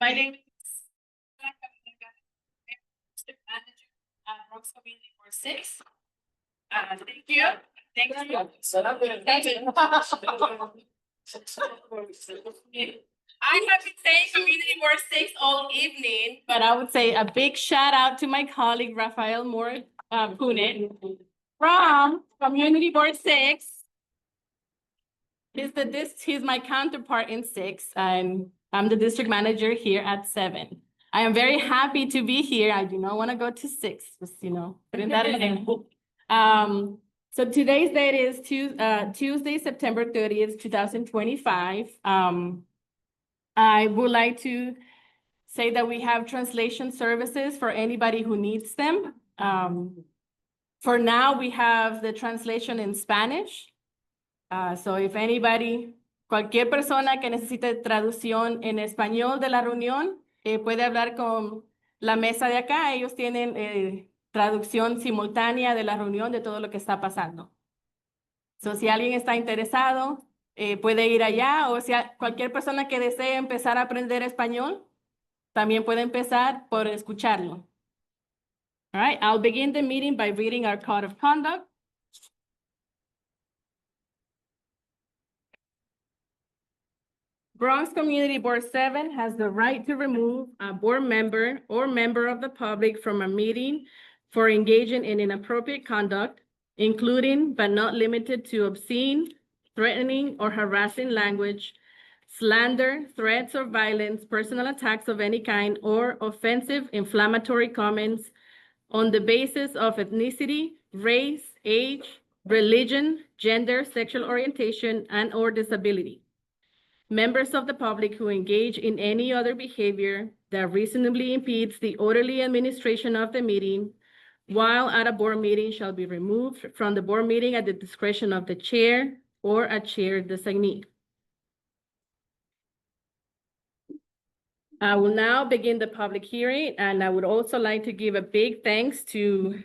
My name is manager at Bronx Community for 6. Thank you. Thank you. I have been saying Community War 6 all evening, but I would say a big shout out to my colleague Rafael Moore Pune from Community Board 6. He's my counterpart in 6, and I'm the district manager here at 7. I am very happy to be here. I do not want to go to 6, just, putting that in there. So today's date is Tuesday, September 30th, 2025. I would like to say that we have translation services for anybody who needs them. For now, we have the translation in Spanish. So if anybody, cualquier persona que necesite traducción en español de la reunión, puede hablar con la mesa de acá. Ellos tienen traducción simultánea de la reunión de todo lo que está pasando. So, si alguien está interesado, puede ir allá, o si cualquier persona que desee empezar a aprender español, también puede empezar por escucharlo. All right, I'll begin the meeting by reading our code of conduct. Bronx Community Board 7 has the right to remove a board member or member of the public from a meeting for engaging in inappropriate conduct, including but not limited to obscene, threatening, or harassing language, slander, threats or violence, personal attacks of any kind, or offensive, inflammatory comments on the basis of ethnicity, race, age, religion, gender, sexual orientation, and/or disability. Members of the public who engage in any other behavior that reasonably impedes the orderly administration of the meeting while at a board meeting shall be removed from the board meeting at the discretion of the chair or a chair designee. I will now begin the public hearing, and I would also like to give a big thanks to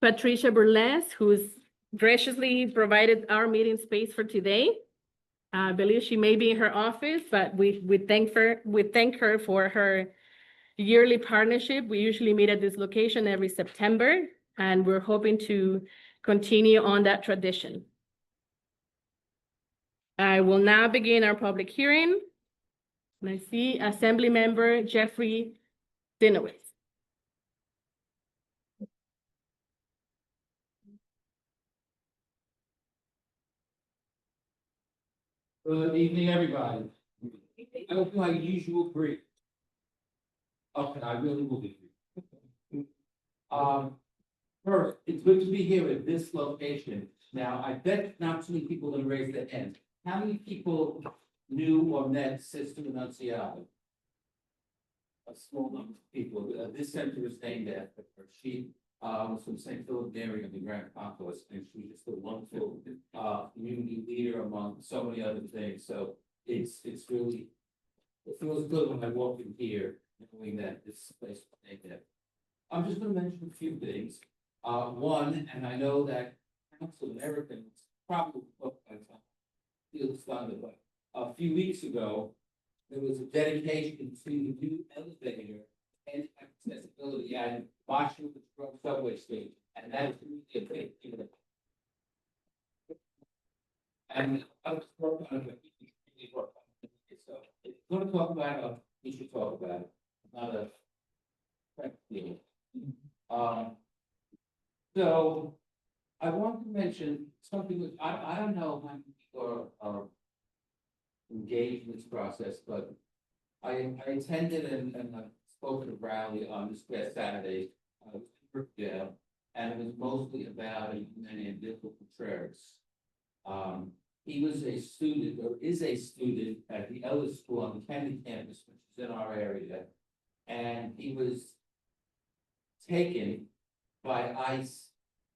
Patricia Burles, who's graciously provided our meeting space for today. I believe she may be in her office, but we thank her for her yearly partnership. We usually meet at this location every September, and we're hoping to continue on that tradition. I will now begin our public hearing. And I see Assembly Member Jeffrey Dinowitz. Good evening, everybody. I will do my usual brief. Okay, I really will be brief. First, it's good to be here at this location. Now, I bet not too many people are gonna raise their hand. How many people knew or met Sister Annunziata? A small number of people. This center is named after her. She was from St. Philip Mary of the Grand Concourse, and she was just a wonderful community leader among so many other things. So it's really, it feels good when I walk in here knowing that this place is named after. I'm just going to mention a few things. One, and I know that Council Americans probably feel thunder, but a few weeks ago there was a dedication to the new elevator and accessibility at Washington subway station, and that is really a big deal. And I was working on it, so if we're going to talk about it, we should talk about it, not a deal. So I want to mention something which I don't know how many people are engaged in this process, but I attended and spoke at a rally on this past Saturday, and it was mostly about a man named Bill Contreras. He was a student, or is a student, at the Ellis School on the Kennedy campus, which is in our area, and he was taken by ICE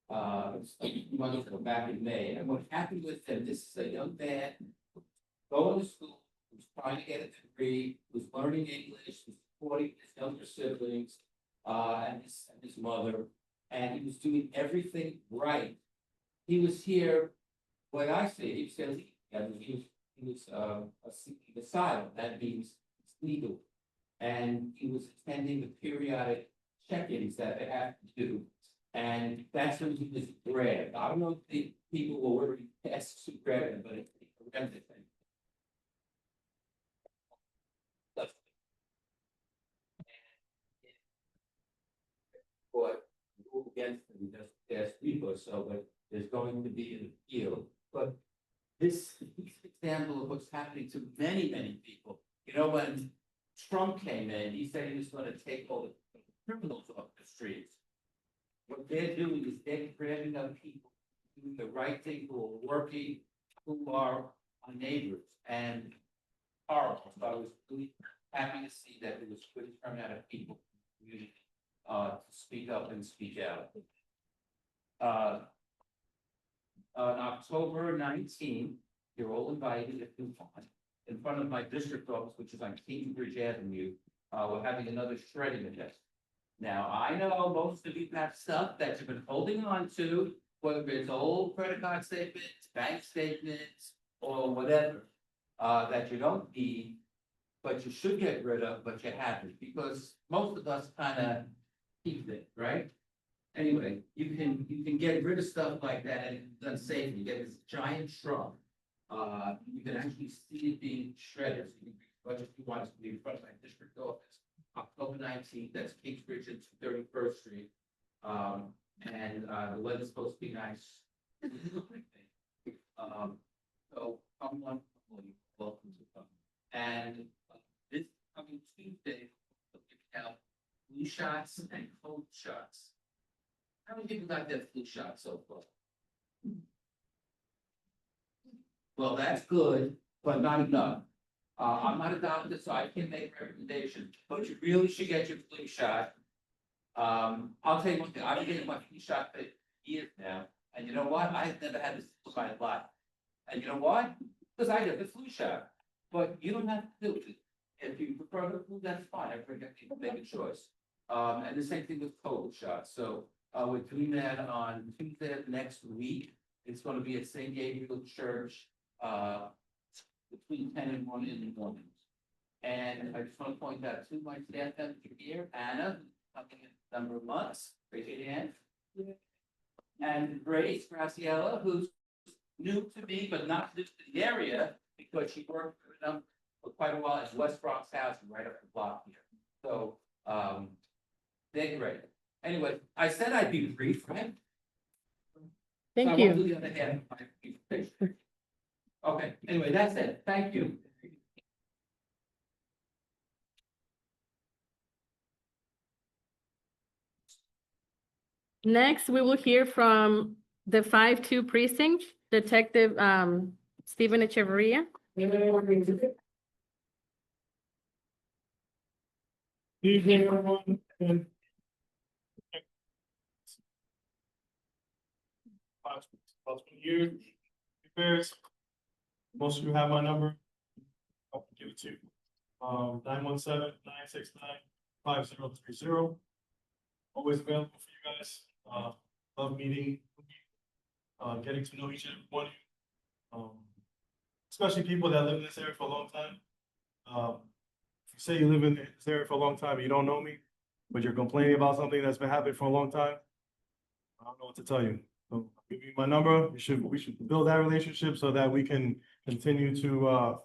months ago, back in May. And what happened with him, this is a young man going to school, was trying to get a degree, was learning English, was supporting his younger siblings, and his mother, and he was doing everything right. He was here, when I say he was illegal, seeking asylum, that means it's legal. And he was attending the periodic check-ins that they have to do. And that's when he was grabbed. I don't know if the people were already past to grab him, but it's a horrendous thing. But rule against him just past week or so, but there's going to be an appeal. But this is an example of what's happening to many, many people. You know, when Trump came in, he said he was going to take all the criminals off the streets. What they're doing is they're grabbing up people doing the right thing, who are working, who are our neighbors, and horrible. So I was really happy to see that there was good turnout of people in the community to speak up and speak out. On October 19th, you're all invited if you want, in front of my district office, which is on Cambridge Avenue. We're having another shredding event. Now, I know most of you have stuff that you've been holding on to, whether it's old credit card statements, bank statements, or whatever, that you don't need, but you should get rid of, but you haven't, because most of us kind of keep it, right? Anyway, you can get rid of stuff like that and it's done safely. You get this giant truck. You can actually see it being shredded. So you can budget if you want it to be in front of my district office. October 19th, that's Kingsbridge and 231st Street. And the weather's supposed to be nice. So come on, welcome to come. And this coming Tuesday, we'll give out flu shots and cold shots. How many people got their flu shot so far? Well, that's good, but not enough. I'm not a doctor, so I can't make recommendations, but you really should get your flu shot. I'll tell you one thing, I've been getting my flu shot for years now, and you know what? I've never had this in my life. And you know why? Because I get the flu shot, but you don't have to do it. If you prefer the flu, that's fine, everybody can make a choice. And the same thing with COVID shots, so we're doing that on Tuesday of next week. It's going to be at St. Gabriel Church, between 10 and 1 in the morning. And I just want to point out to my staff members here, Anna, coming in a number of months, raise your hand. And Grace Graciela, who's new to me, but not new to the area, because she worked for them for quite a while at West Bronx Housing, right up the block here. So, they're great. Anyway, I said I'd be brief, right? Thank So I you. won't do the other half of my presentation. Okay, anyway, that's it. Thank you. Next, we will hear from the 5-2 precinct, Detective Stephen Echeverria. Evening, everyone. And about 20 years, bears. Most of you have my number. I'll give it to you. 917-969-5030. Always available for you guys. Love meeting, getting to know each and every one of you. Especially people that live in this area for a long time. If you say you live in this area for a long time, and you don't know me, but you're complaining about something that's been happening for a long time, I don't know what to tell you. So I'll give you my number. We should build that relationship so that we can continue to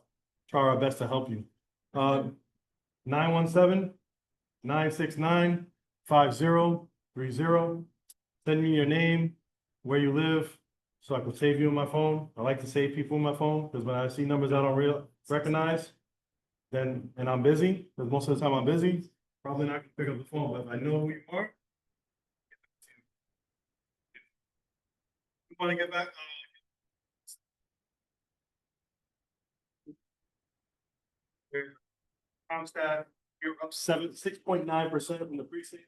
try our best to help you. 917-969-5030. Send me your name, where you live, so I can save you in my phone. I like to save people in my phone because when I see numbers I don't recognize, and I'm busy, because most of the time I'm busy, probably not gonna pick up the phone, but if I know who you are. You want to get back? Stat, you're up 6.9% from the precinct.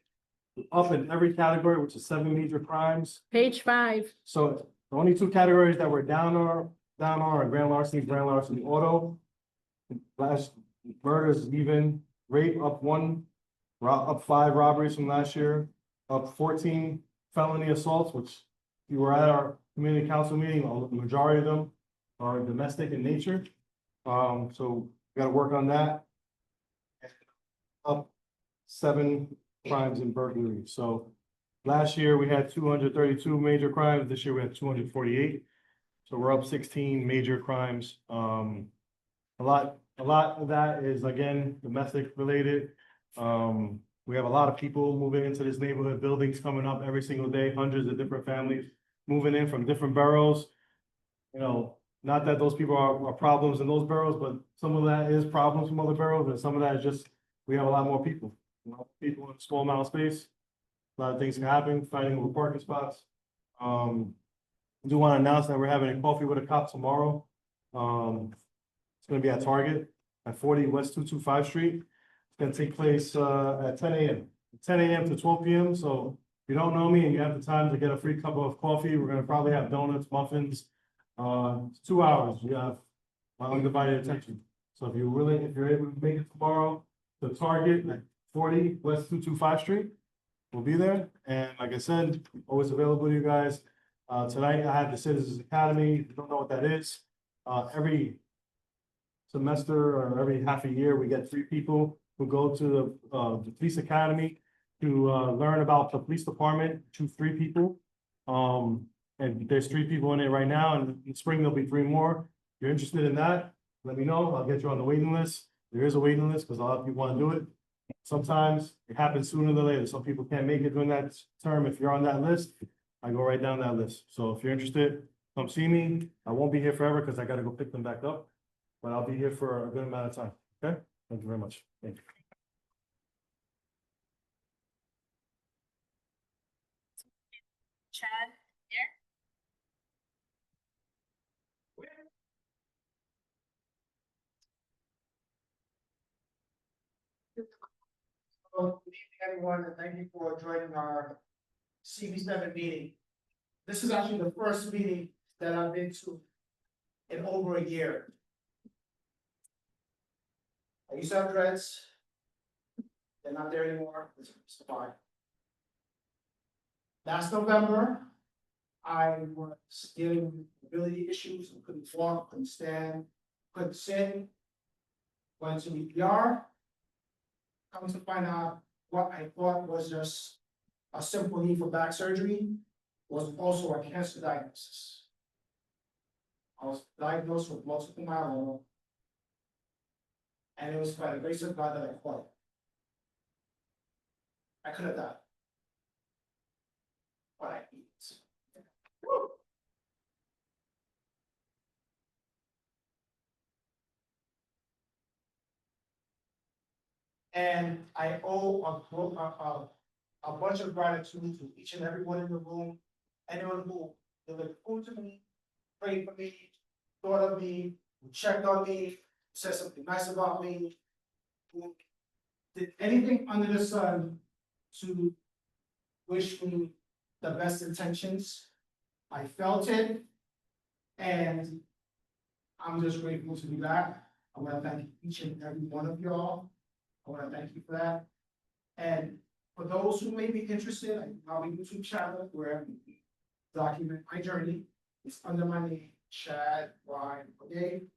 You're up in every category, which is 7 major crimes. Page 5. So the only 2 categories that were down are grand larceny, auto. Last murders even, rape up 1, up 5 robberies from last year, up 14 felony assaults, which you were at our community council meeting, the majority of them are domestic in nature. So we gotta work on that. Up 7 crimes in burglary. So last year we had 232 major crimes. This year we had 248. So we're up 16 major crimes. A lot of that is, again, domestic related. We have a lot of people moving into this neighborhood, buildings coming up every single day, hundreds of different families moving in from different boroughs. You know, not that those people are problems in those boroughs, but some of that is problems from other boroughs, and some of that is just, we have a lot more people. You know, people in a small amount of space. A lot of things can happen, fighting over parking spots. I do want to announce that we're having a coffee with a cop tomorrow. It's gonna be at Target at 40 West 225 Street. It's gonna take place at 10 a.m. 10 a.m. to 12 p.m. So if you don't know me and you have the time to get a free cup of coffee, we're gonna probably have donuts, muffins. 2 hours. You have my undivided attention. So if you're able to make it tomorrow, the Target at 40 West 225 Street, we'll be there. And like I said, always available to you guys. Tonight I had the Citizens Academy. If you don't know what that is, every semester or every half a year, we get 3 people who go to the police academy to learn about the police department. Choose 3 people. And there's 3 people in it right now, and in spring there'll be 3 more. If you're interested in that, let me know. I'll get you on the waiting list. There is a waiting list because a lot of people want to do it. Sometimes it happens sooner than later. Some people can't make it during that term. If you're on that list, I go right down that list. So if you're interested, come see me. I won't be here forever because I got to go pick them back up, but I'll be here for a good amount of time. Okay? Thank you very much. Thank you. Chad here. Well, good evening, everyone, and thank you for joining our CB7 meeting. This is actually the first meeting that I've been to in over a year. I used to have dreads. They're not there anymore. It's fine. Last November, I was dealing with mobility issues. I couldn't walk, couldn't stand, couldn't sit. Went to the ER. Come to find out what I thought was just a simple need for back surgery was also a cancer diagnosis. I was diagnosed with multiple myeloma, and it was by the grace of God that I caught it. I could have died, but I didn't. And I owe a bunch of gratitude to each and every one in the room, anyone who delivered food to me, prayed for me, thought of me, who checked on me, said something nice about me, who did anything under the sun to wish me the best intentions. I felt it, and I'm just grateful to be back. I want to thank each and every one of y'all. I want to thank you for that. And for those who may be interested, I have a YouTube channel where I document my journey. It's under my name, Chad Ryan Brigade.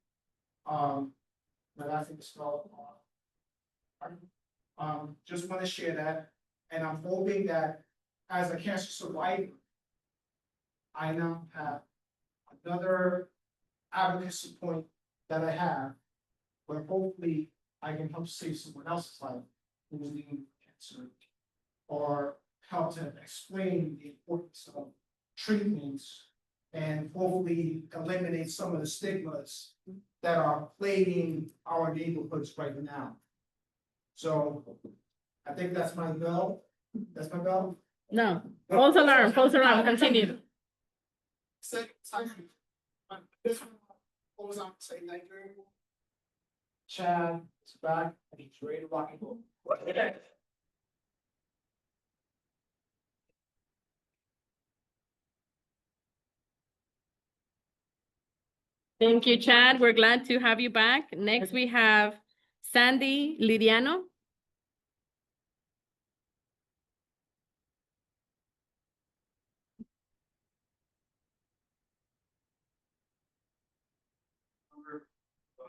My last name is spelled just want to share that. And I'm hoping that as a cancer survivor, I now have another advocacy point that I have where hopefully I can help save someone else's life who is dealing with cancer, or help to explain the importance of treatments and hopefully eliminate some of the stigmas that are plaguing our neighborhoods right now. So I think that's my bell. That's my bell. No, false alarm, continue. This one goes on to say thank you. Chad is back and he's ready to rock and roll. Thank you, Chad. We're glad to have you back. Next, we have Sandy Lidiano.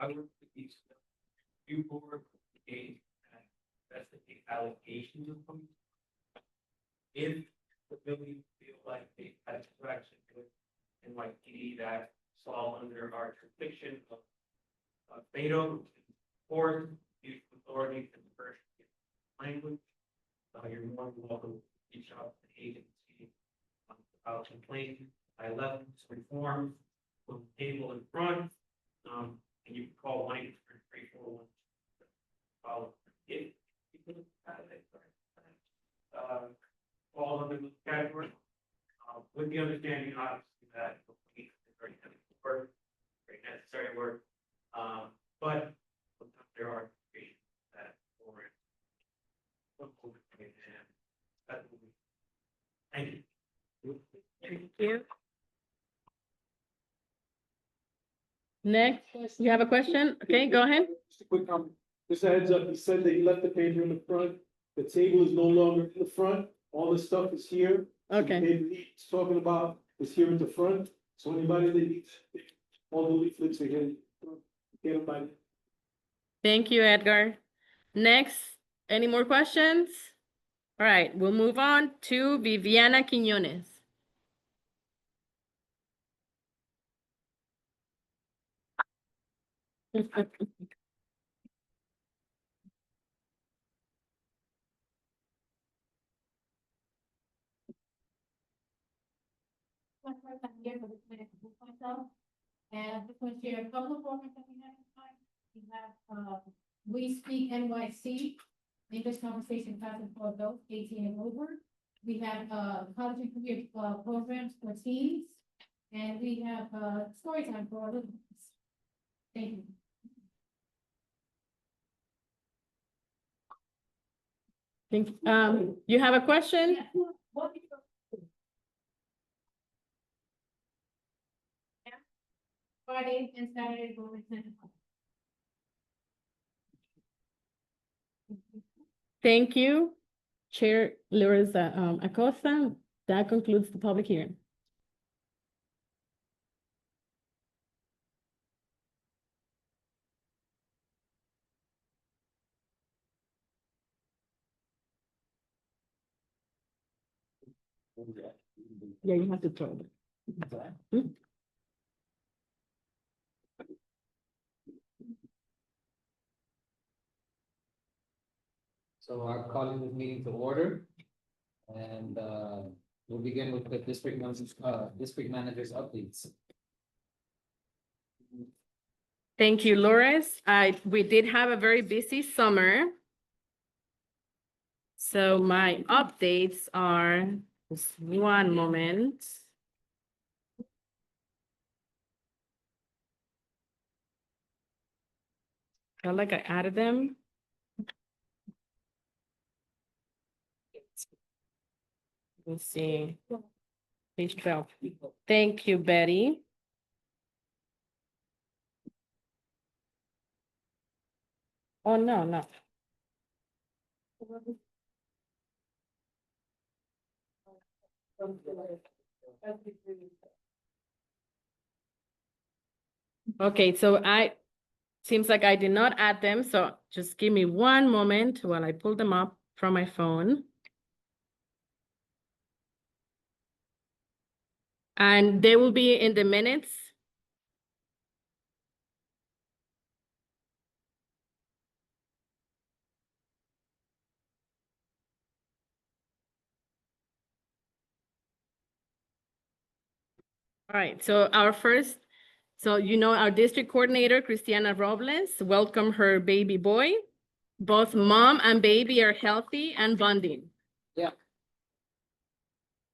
I work with these review board, and that's the allocation of them. If the building feel like they had interaction with NYPD that fall under our jurisdiction of FATO, or use authority to the first language, you're more than welcome to reach out to the agency about complaint. I left some forms on the table in front. And you can call line for 341. If you fall under the category, with the understanding obviously that it's very heavy work, very necessary work, but sometimes there are situations that for it. Thank you. Thank you. Next, you have a question? Okay, go ahead. Just a quick comment. Just a heads up, he said that he left the paper in the front. The table is no longer in the front. All the stuff is here. So the Okay, paper he's talking about is here at the front. So anybody that needs all the leaflets, they can get them by. thank you, Edgar. Next, any more questions? All right, we'll move on to Viviana Quiñones. My first time here, but it's been to book myself. And I just want to share a couple of programs that we have in mind. We have, We Speak NYC, English Conversation Classes for Adults 18 and over. We have, college and career, programs for teens. And we have, story time for our little ones. Thank you. You have a question? Yeah, what is your- Fridays and Saturdays will be 10 o'clock. Thank you, Chair Larissa Acosta. That concludes the public hearing. Yeah, you have to throw it. So I'm calling this meeting to order. And we'll begin with the district managers updates. Thank you, Loris. We did have a very busy summer. So my updates are, just one moment. Felt like I added them. Let's see. Page 12. Thank you, Betty. Oh, no, no. Okay, so seems like I did not add them, so just give me one moment while I pull them up from my phone. And they will be in the minutes. All right, so our district coordinator, Cristiana Robles, welcome her baby boy. Both mom and baby are healthy and bonding. Yeah.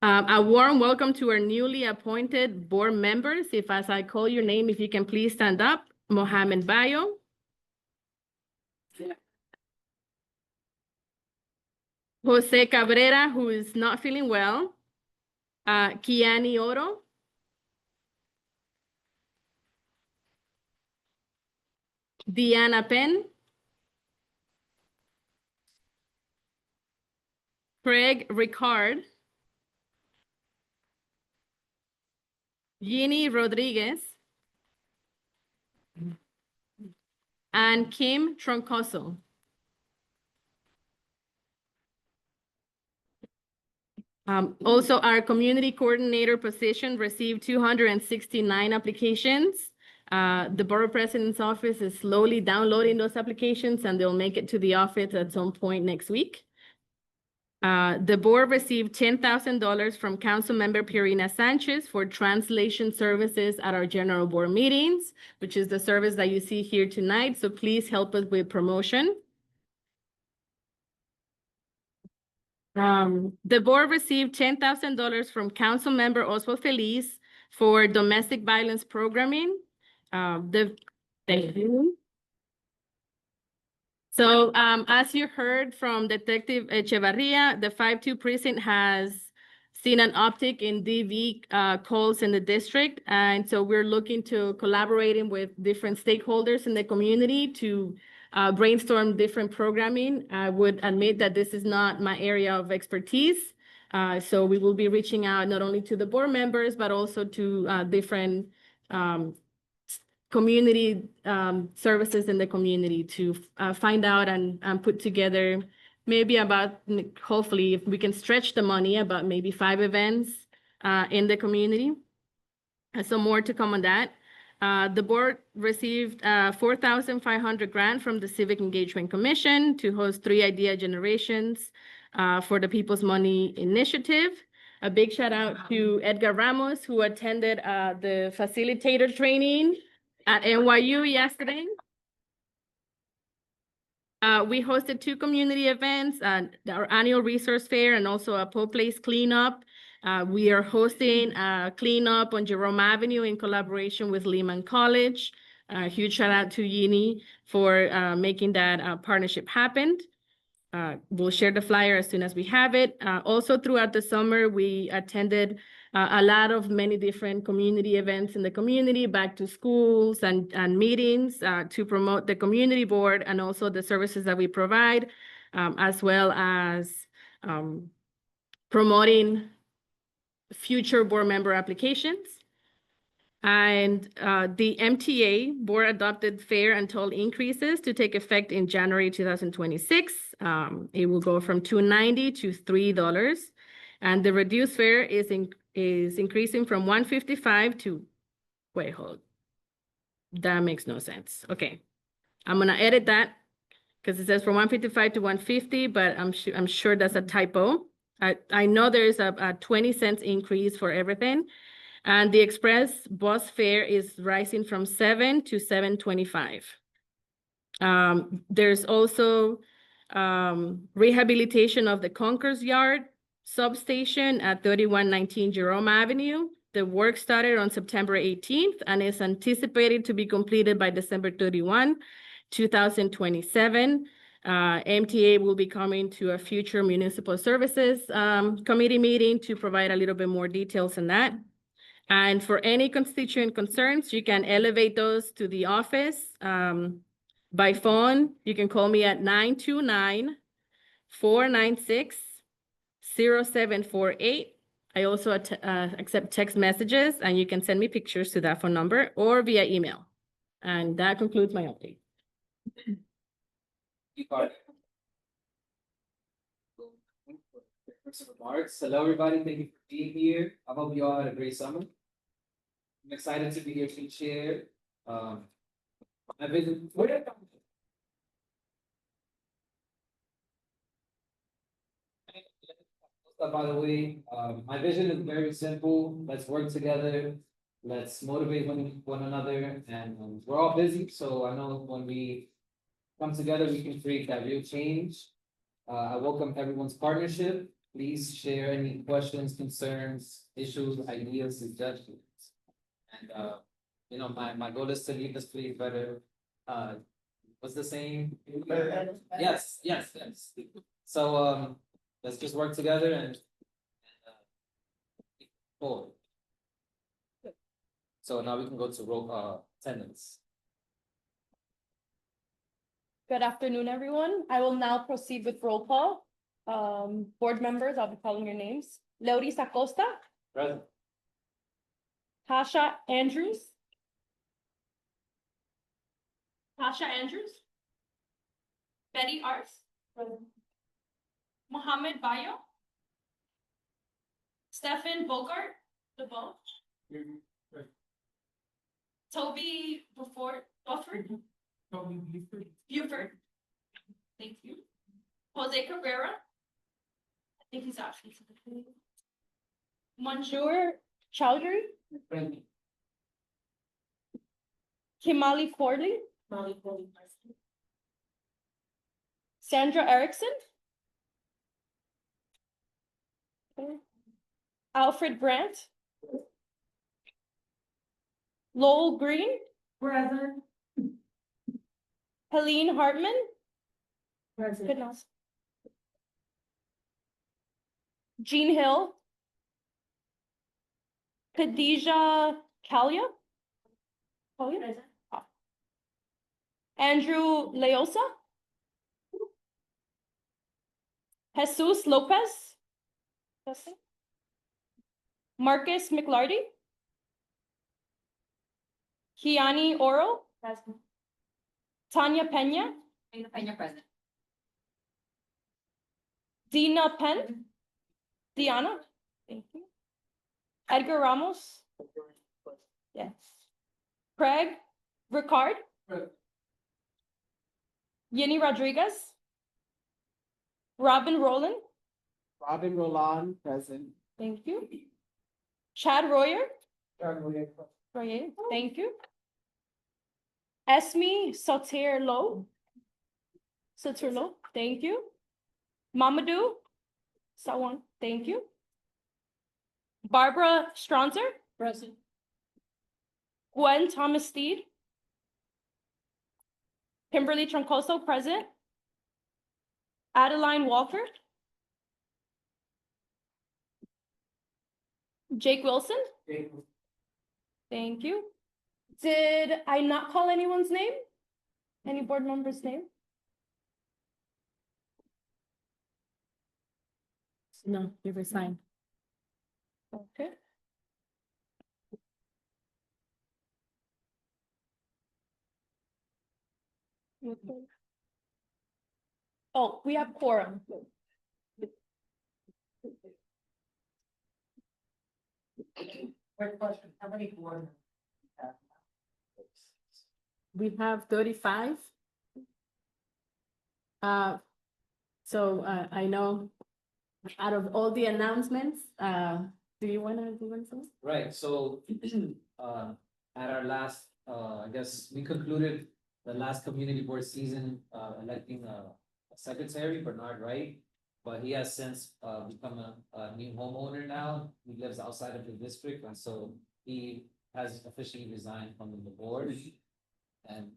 A warm welcome to our newly appointed board members. If as I call your name, if you can please stand up. Mohamed Bayo. Jose Cabrera, who is not feeling well. Kiani Oro. Deanna Penn, Craig Ricard, Ginny Rodriguez, and Kim Troncoso. Also, our community coordinator position received 269 applications. The Borough President's office is slowly downloading those applications and they'll make it to the office at some point next week. The board received $10,000 from Councilmember Purina Sanchez for translation services at our general board meetings, which is the service that you see here tonight. So please help us with promotion. The board received $10,000 from Councilmember Oswald Feliz for domestic violence programming. Thank you. So, as you heard from Detective Echevarria, the 5-2 precinct has seen an uptick in DV calls in the district. And so we're looking to collaborating with different stakeholders in the community to brainstorm different programming. I would admit that this is not my area of expertise. So we will be reaching out not only to the board members, but also to different community services in the community to find out and put together maybe about, hopefully, if we can stretch the money, about maybe 5 events in the community. So more to come on that. The board received 4,500 grant from the Civic Engagement Commission to host 3 idea generations for the People's Money Initiative. A big shout out to Edgar Ramos, who attended the facilitator training at NYU yesterday. We hosted 2 community events, our annual resource fair and also a Poe Place cleanup. We are hosting a cleanup on Jerome Avenue in collaboration with Lehman College. Huge shout out to Yini for making that partnership happen. We'll share the flyer as soon as we have it. Also throughout the summer, we attended a lot of many different community events in the community, back to schools and meetings to promote the community board and also the services that we provide, as well as promoting future board member applications. And the MTA board adopted fare and toll increases to take effect in January 2026. It will go from $2.90 to $3. And the reduced fare is increasing from $1.55 to, wait, hold. That makes no sense. Okay. I'm gonna edit that because it says from $1.55 to $1.50, but I'm sure that's a typo. I know there's a 20 cents increase for everything. And the express bus fare is rising from $7 to $7.25. There's also rehabilitation of the Concourse Yard substation at 3119 Jerome Avenue. The work started on September 18th and is anticipated to be completed by December 31, 2027. MTA will be coming to a future municipal services committee meeting to provide a little bit more details on that. And for any constituent concerns, you can elevate those to the office by phone. You can call me at 929-496-0748. I also accept text messages, and you can send me pictures to that phone number or via email. And that concludes my update. Some remarks. Hello, everybody. Thank you for being here. I hope you all had a great summer. I'm excited to be here to share. My vision. By the way, my vision is very simple. Let's work together. Let's motivate one another. And we're all busy, so I know when we come together, we can create that real change. I welcome everyone's partnership. Please share any questions, concerns, issues, ideas, suggestions. And you know, my goal is to leave this place better. What's the saying? Yes. So let's just work together and forward. So now we can go to roll attendance. Good afternoon, everyone. I will now proceed with roll call. Board members, I'll be calling your names. Leoris Acosta, Present. Tasha Andrews. Tasha Andrews. Betty Arts. Mohammed Bayo. Stefan Bogart, DeBoe. Toby Bufford. Buford. Thank you. Jose Cabrera. I think he's actually. Manjur Chowdhury. Present. Kimali Corley. Sandra Erickson. Okay. Alfred Brandt. Lowell Green. Present. Helene Hartman. Present. Goodness. Jean Hill. Khadija Kalia. Present. Andrew Leosa. Jesus Lopez. Marcus McLarty. Kiani Oro. Present. Tanya Pena. Pena present. Dina Penn. Diana. Thank you. Edgar Ramos. Yes. Craig Ricard. Present. Yini Rodriguez. Robin Rowland. Robin Roland, present. Thank you. Chad Royer. Royer, thank you. Esme Soterlo. Soterlo, thank you. Mamadou Sawan, thank you. Barbara Stronzer. Present. Gwen Thomas Steed. Kimberly Troncoso, present. Adeline Walker. Jake Wilson. Thank you. Did I not call anyone's name? Any board member's name? No, you resigned. Okay. Oh, we have quorum. Quick question, how many board? We have 35. I know out of all the announcements, do you wanna do something? Right, so, at our last, I guess, we concluded the last community board season, electing a secretary, Bernard Wright. But he has since, become a new homeowner now, he lives outside of the district, and so he has officially resigned from the board. And,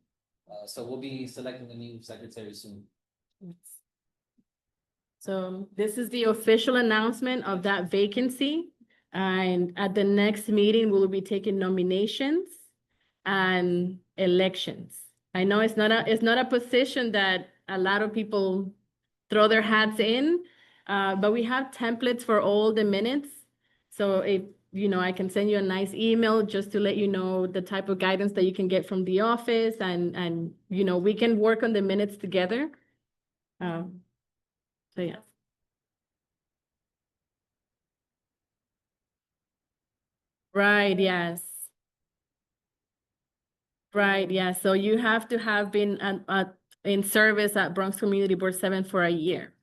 so we'll be selecting a new secretary soon. So this is the official announcement of that vacancy. And at the next meeting, we'll be taking nominations and elections. I know it's not a position that a lot of people throw their hats in, but we have templates for all the minutes. So if, I can send you a nice email just to let you know the type of guidance that you can get from the office and we can work on the minutes together. So yeah. Right, yes. Right, yeah. So you have to have been in service at Bronx Community Board 7 for a year.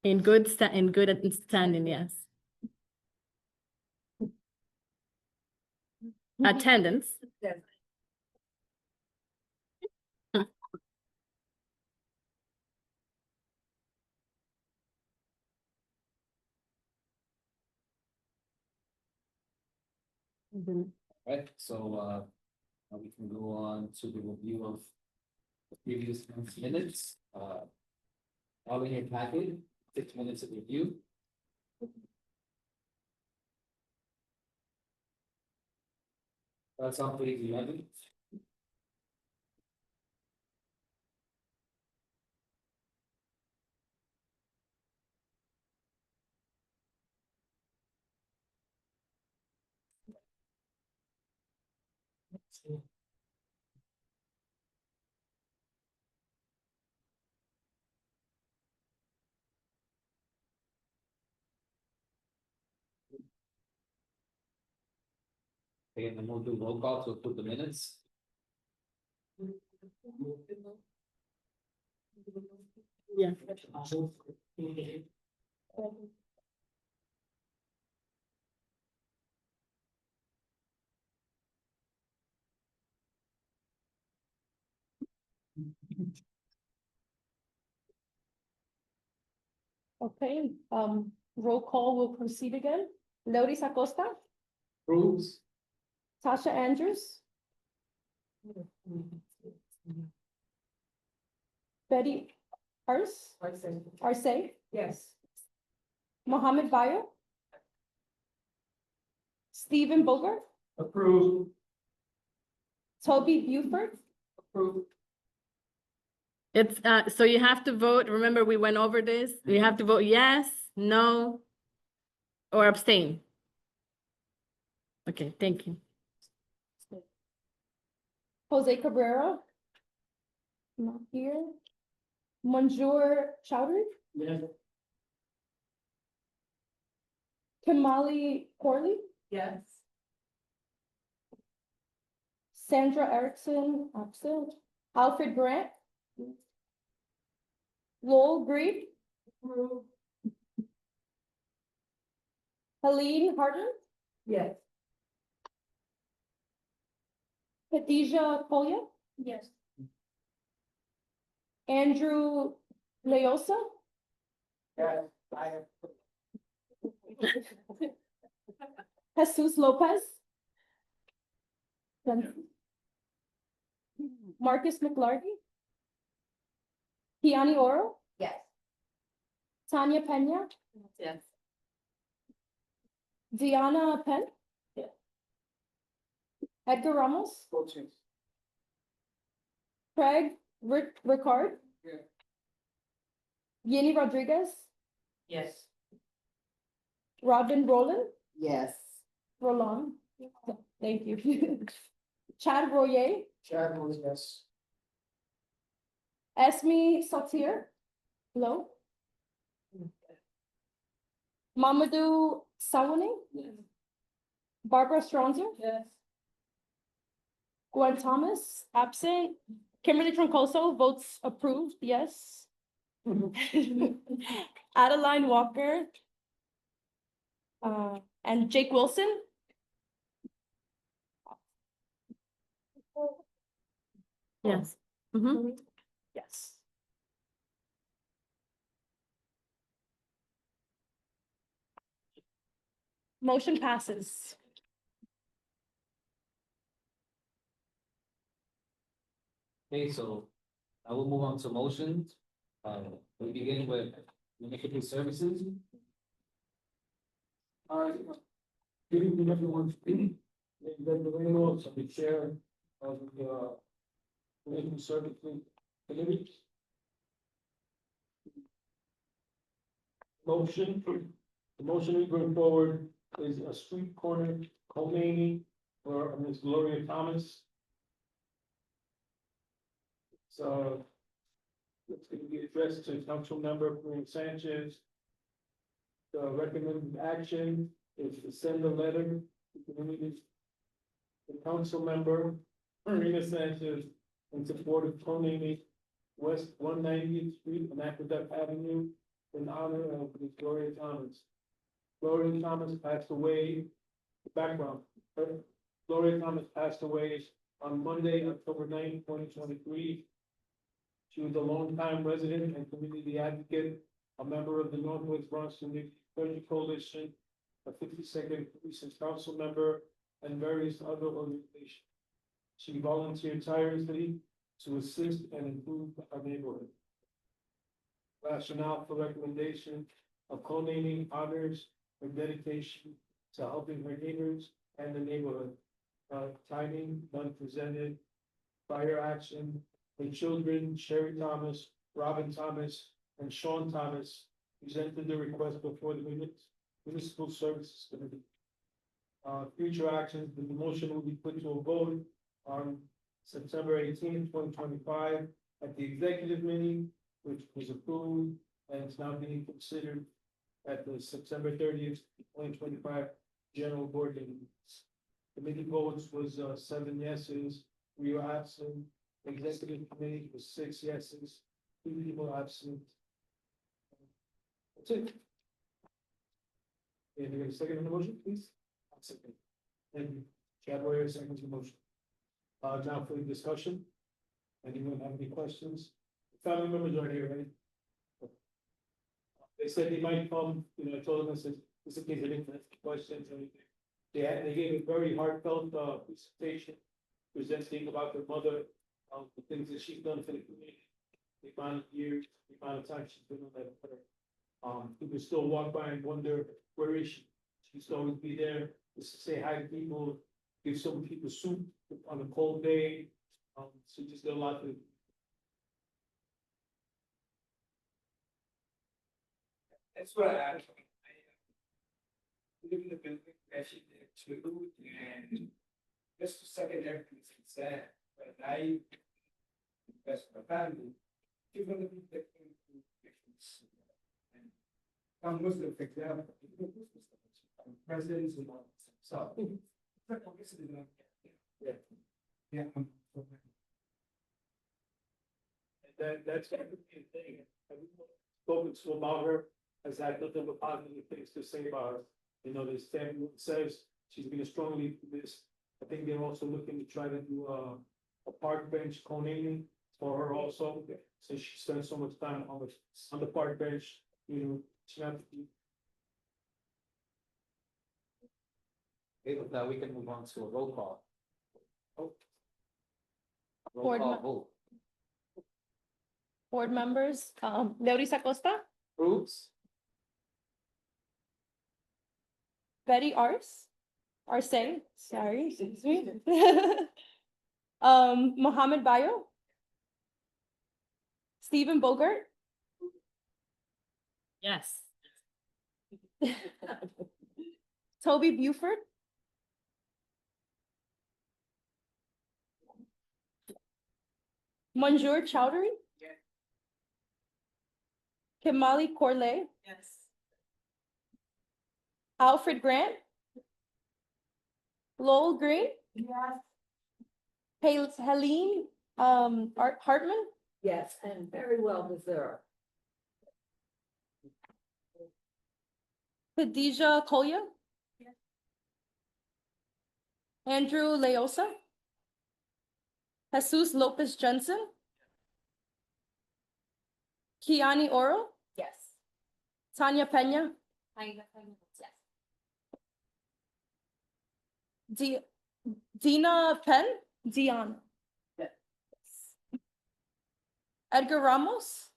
In good standing, yes. Attendance. Right, so, we can go on to the review of the previous month's minutes, all in your packet, 6 minutes of review. That's on page 11. Okay, and then we'll do roll call to approve the minutes. Yeah. Okay, roll call will proceed again. Lourdes Acosta, Approves. Tasha Andrews, Betty Arce, Yes. Mohammed Bayo, Stephen Bogart, Approved. Toby Buford, Approved. It's, so you have to vote. Remember, we went over this. You have to vote yes, no, or abstain. Okay, thank you. Jose Cabrera. Not here. Manjur Chowdhury, Yes. Kamali Corley, Yes. Sandra Erickson, absent. Alfred Grant. Lowell Green, Helene Harden, Yes. Khadijah Polya, Yes. Andrew Leosa, Yes, I have. Jesus Lopez. Marcus McLarty. Kiani Oro, Yes. Tanya Pena, Yes. Diana Penn. Yeah. Edgar Ramos, Vote change. Craig Ricard. Yeah. Yeni Rodriguez, Yes. Robin Roland, Yes. Roland, thank you. Chad Royer, Chad votes yes. Esme Sautir, hello. Mamadou Sawani, Barbara Stronzer, Yes. Gwen Thomas, absent. Kimberly Troncoso votes approved, yes. Adeline Walker. And Jake Wilson. Yes. Mhm. Yes. Motion passes. Okay, so I will move on to motions. We begin with municipal services. Good evening, everyone. The Reynolds, the chair of the Community Service Committee. The motion we bring forward is a street corner co-naming for Ms. Gloria Thomas. So it's going to be addressed to Council Member Corinne Sanchez. The recommended action is to send a letter to the council member, Marina Sanchez, in support of co-naming West 190th Street and Aqueduct Avenue in honor of Ms. Gloria Thomas. Gloria Thomas passed away, background, Gloria Thomas passed away on Monday, October 9, 2023. She was a longtime resident and community advocate, a member of the Northwest Bronx Community Coalition, a 52nd Precinct Council member, and various other organizations. She volunteered tirelessly to assist and improve our neighborhood. Rationale for recommendation of co-naming honors her dedication to helping her neighbors and the neighborhood. Timing, none presented. Prior action, her children, Sherry Thomas, Robin Thomas, and Sean Thomas, presented the request before the Municipal Services Committee. Future actions, the motion will be put to a vote on September 18th, 2025, at the executive meeting, which was approved and is now being considered at the September 30th, 2025 general board meeting. Committee votes was 7 yeses, 3 were absent. Executive committee was 6 yeses, 2 people absent. That's it. Can you get a second on the motion, please? I'll second. Thank you. Chad Royer seconds the motion. Now for the discussion. Anyone have any questions? Family members are here, right? They said they might come, I told them, I said, this is in case they didn't ask questions or anything. They gave a very heartfelt, presentation, presenting about their mother, the things that she's done for the community. The amount of years, the amount of time she's been on that with her. People still walk by and wonder, where is she? She used to always be there, just to say hi to people, give some people soup on a cold day. So just did a lot to. That's what I live in the building that she did too, and just to second everything she said, but I, that's my family, she's gonna be different difference. And I'm Muslim, for example, presidents and all, so. Yeah. Yeah. That's the thing. Everyone spoken to about her has had nothing but positive things to say about her. This family says she's been a strong lead for this. I think they're also looking to try to do a park bench conaming for her also, since she spends so much time on the park bench. She has to be. Okay, with that, we can move on to a roll call. Roll Board call mem- vote. Board members, Leorisa Costa, Groups, Betty Arce, sorry, excuse me. Mohammed Bayo. Stephen Bogart. Yes. Toby Buford. Manjur Chowdhury. Yes. Kimali Corley. Yes. Alfred Grant. Lowell Green. Yes. Helene, Hartman. Yes, and very well deserved. Khadija Kolya. Yes. Andrew Leosa. Jesus Lopez Jensen. Kiani Oro. Yes. Tanya Pena. Yes. Dina Penn. Diana. Yes. Edgar Ramos.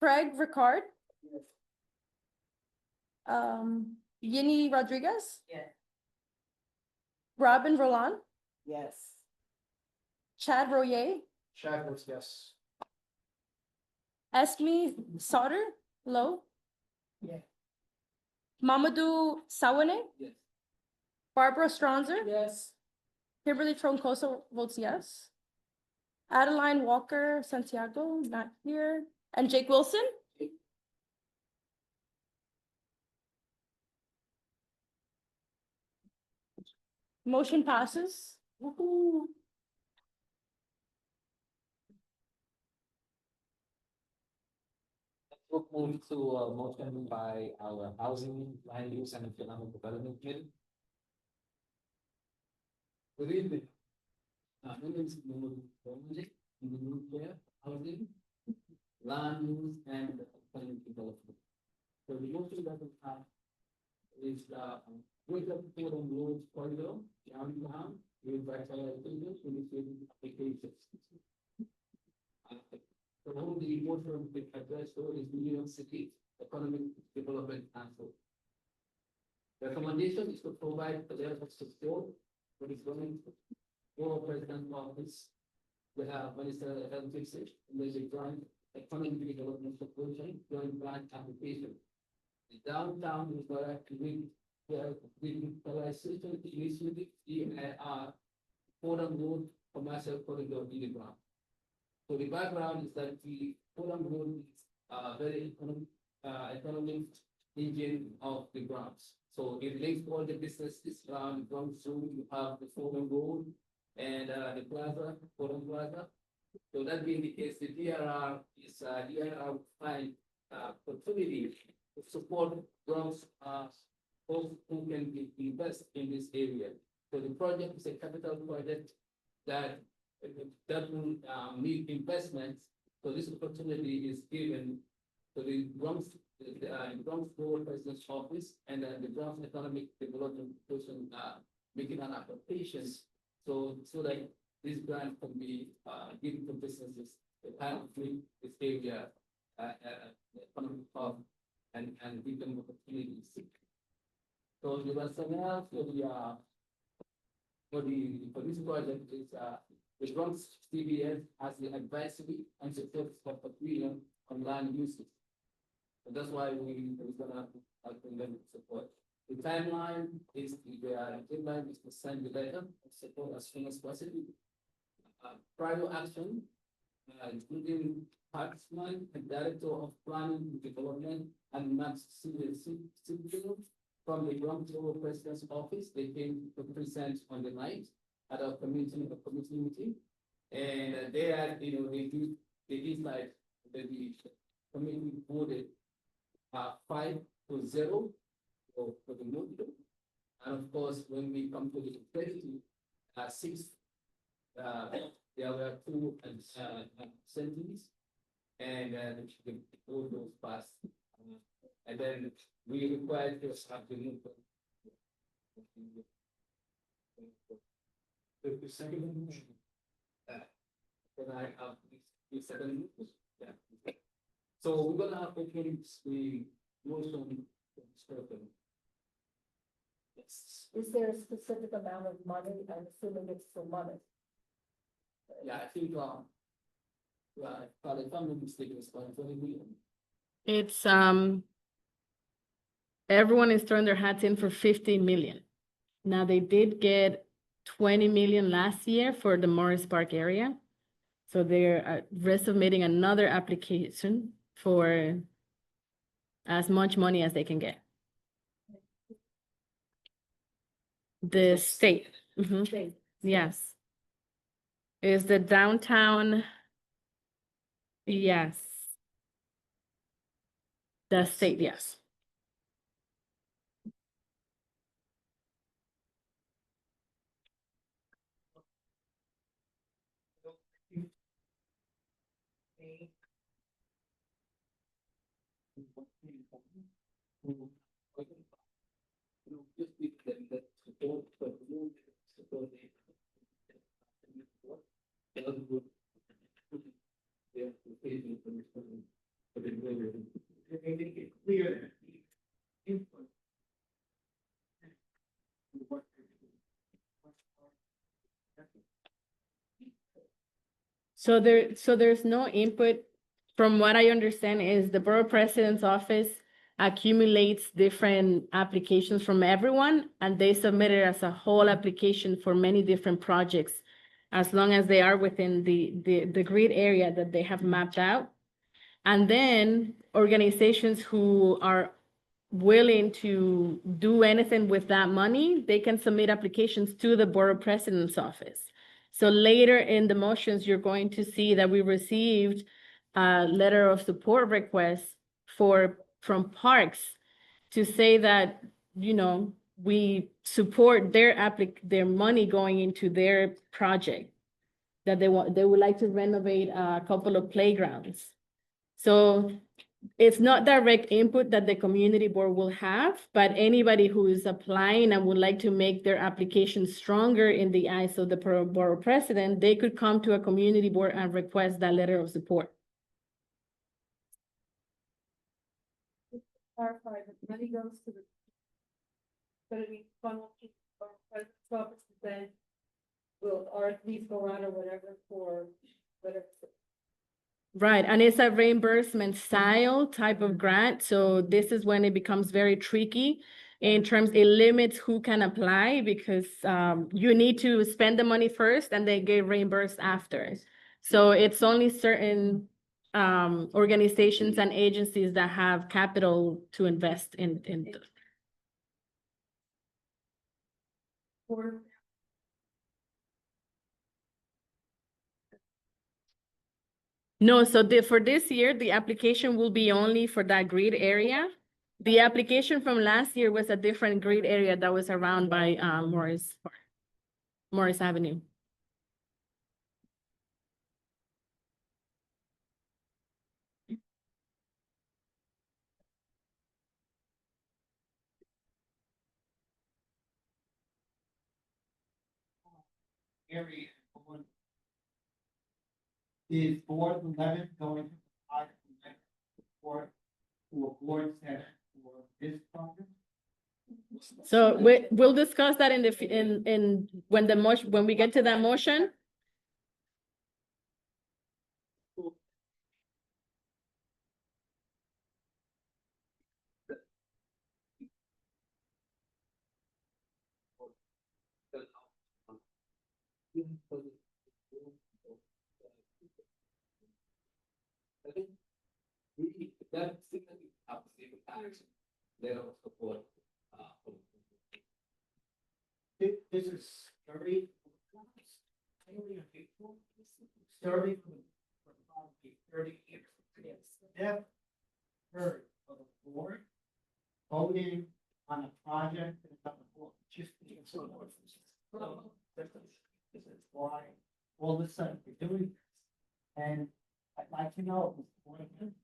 Craig Ricard. Yes. Yini Rodriguez. Yes. Robin Roland. Yes. Chad Royer. Chad votes yes. Esme Sauter. Low. Yes. Mamadou Sawane. yes. Barbara Stronzer. Yes. Kimberly Troncoso votes yes. Adeline Walker Santiago, not here. And Jake Wilson? Motion passes. Woohoo. We'll move to a motion by our Housing, Land Use and Economic Development Committee. Good evening. My name is Mohammed Bayo, in the group there, Housing, Land Use and Economic Development. So the motion that we have is with the food and roads corridor, downtown, with vitalization, initiating applications. The whole the motion we address is New York City Economic Development Council. The recommendation is to provide a letter of support for the going for President office. We have Minister Health Fixage, and there's a joint economic development proposal, joint grant application. The downtown is directly the digitalization initiative, Fordham Road Commercial Corridor in the ground. So the background is that the Fordham Road is very economic engine of the Bronx. So it links all the businesses around the Bronx Zoo. You have the Fordham Road and the plaza, Fordham Plaza. So that being the case, the DRR is DRR will find opportunity to support Bronx folks who can invest in this area. So the project is a capital project that will need investments. So this opportunity is given to the Bronx, the Bronx Borough President's Office and the Bronx Economic Development Person making an application. So that this grant can be given to businesses that have this area economic hub and give them opportunities. So the rationale for this project is the Bronx CBS has the advisory and support for opinion on land uses. So that's why we're gonna help them support. The timeline is the deadline is to send the letter of support as soon as possible. Prior action, including Parksman and Director of Planning and Development and Maps Civil from the Bronx Borough President's Office. They came to present on the night at our community meeting. And they had, they did like the community voted 5-0 for the motion. And of course, when we come to the executive, 6, there were 2 sentences, and all those passed. And then we required to have the new. The second motion. Then I have the 7 minutes. Yeah. So we're gonna open the motion. Yes. Is there a specific amount of money? I'm assuming it's for money. Yeah, I think, if I'm not mistaken, it's about 20 million. It's, everyone is throwing their hats in for 50 million. Now, they did get 20 million last year for the Morris Park area. So they're resubmitting another application for as much money as they can get. The state, Okay. yes. Is the downtown, yes. The state, yes. So there's no input. From what I understand is the borough president's office accumulates different applications from everyone, and they submit it as a whole application for many different projects, as long as they are within the grid area that they have mapped out. And then organizations who are willing to do anything with that money, they can submit applications to the borough president's office. So later in the motions, you're going to see that we received a letter of support request from Parks to say that, we support their money going into their project, that they would like to renovate a couple of playgrounds. So it's not direct input that the community board will have, but anybody who is applying and would like to make their application stronger in the eyes of the borough president, they could come to a community board and request that letter of support. Clarify that money goes to the. But I mean, funnel to the president's office, then will RFPs go out or whatever for whatever. Right, and it's a reimbursement style type of grant, so this is when it becomes very tricky in terms, it limits who can apply because you need to spend the money first and then get reimbursed after. So it's only certain organizations and agencies that have capital to invest in. Or No, so for this year, the application will be only for that grid area. The application from last year was a different grid area that was around by Morris Avenue. Area. Is board 11 going to apply for board 7 for this project? So we'll discuss that in when the motion, when we get to that motion. That's obviously the action. They don't support. This is 30. 30. 30 years. Yeah. Heard of the board voting on a project that just so this is why all of a sudden we're doing this. And I'd like to know. If the board members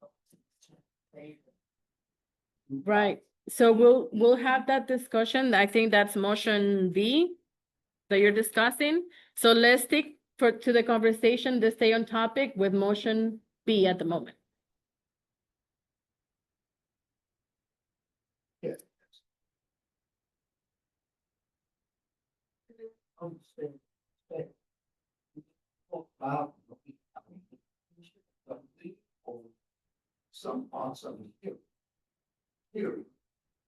Right, so we'll have that discussion. I think that's motion B that you're discussing. So let's stick to the conversation to stay on topic with motion B at the moment. Some parts of it here.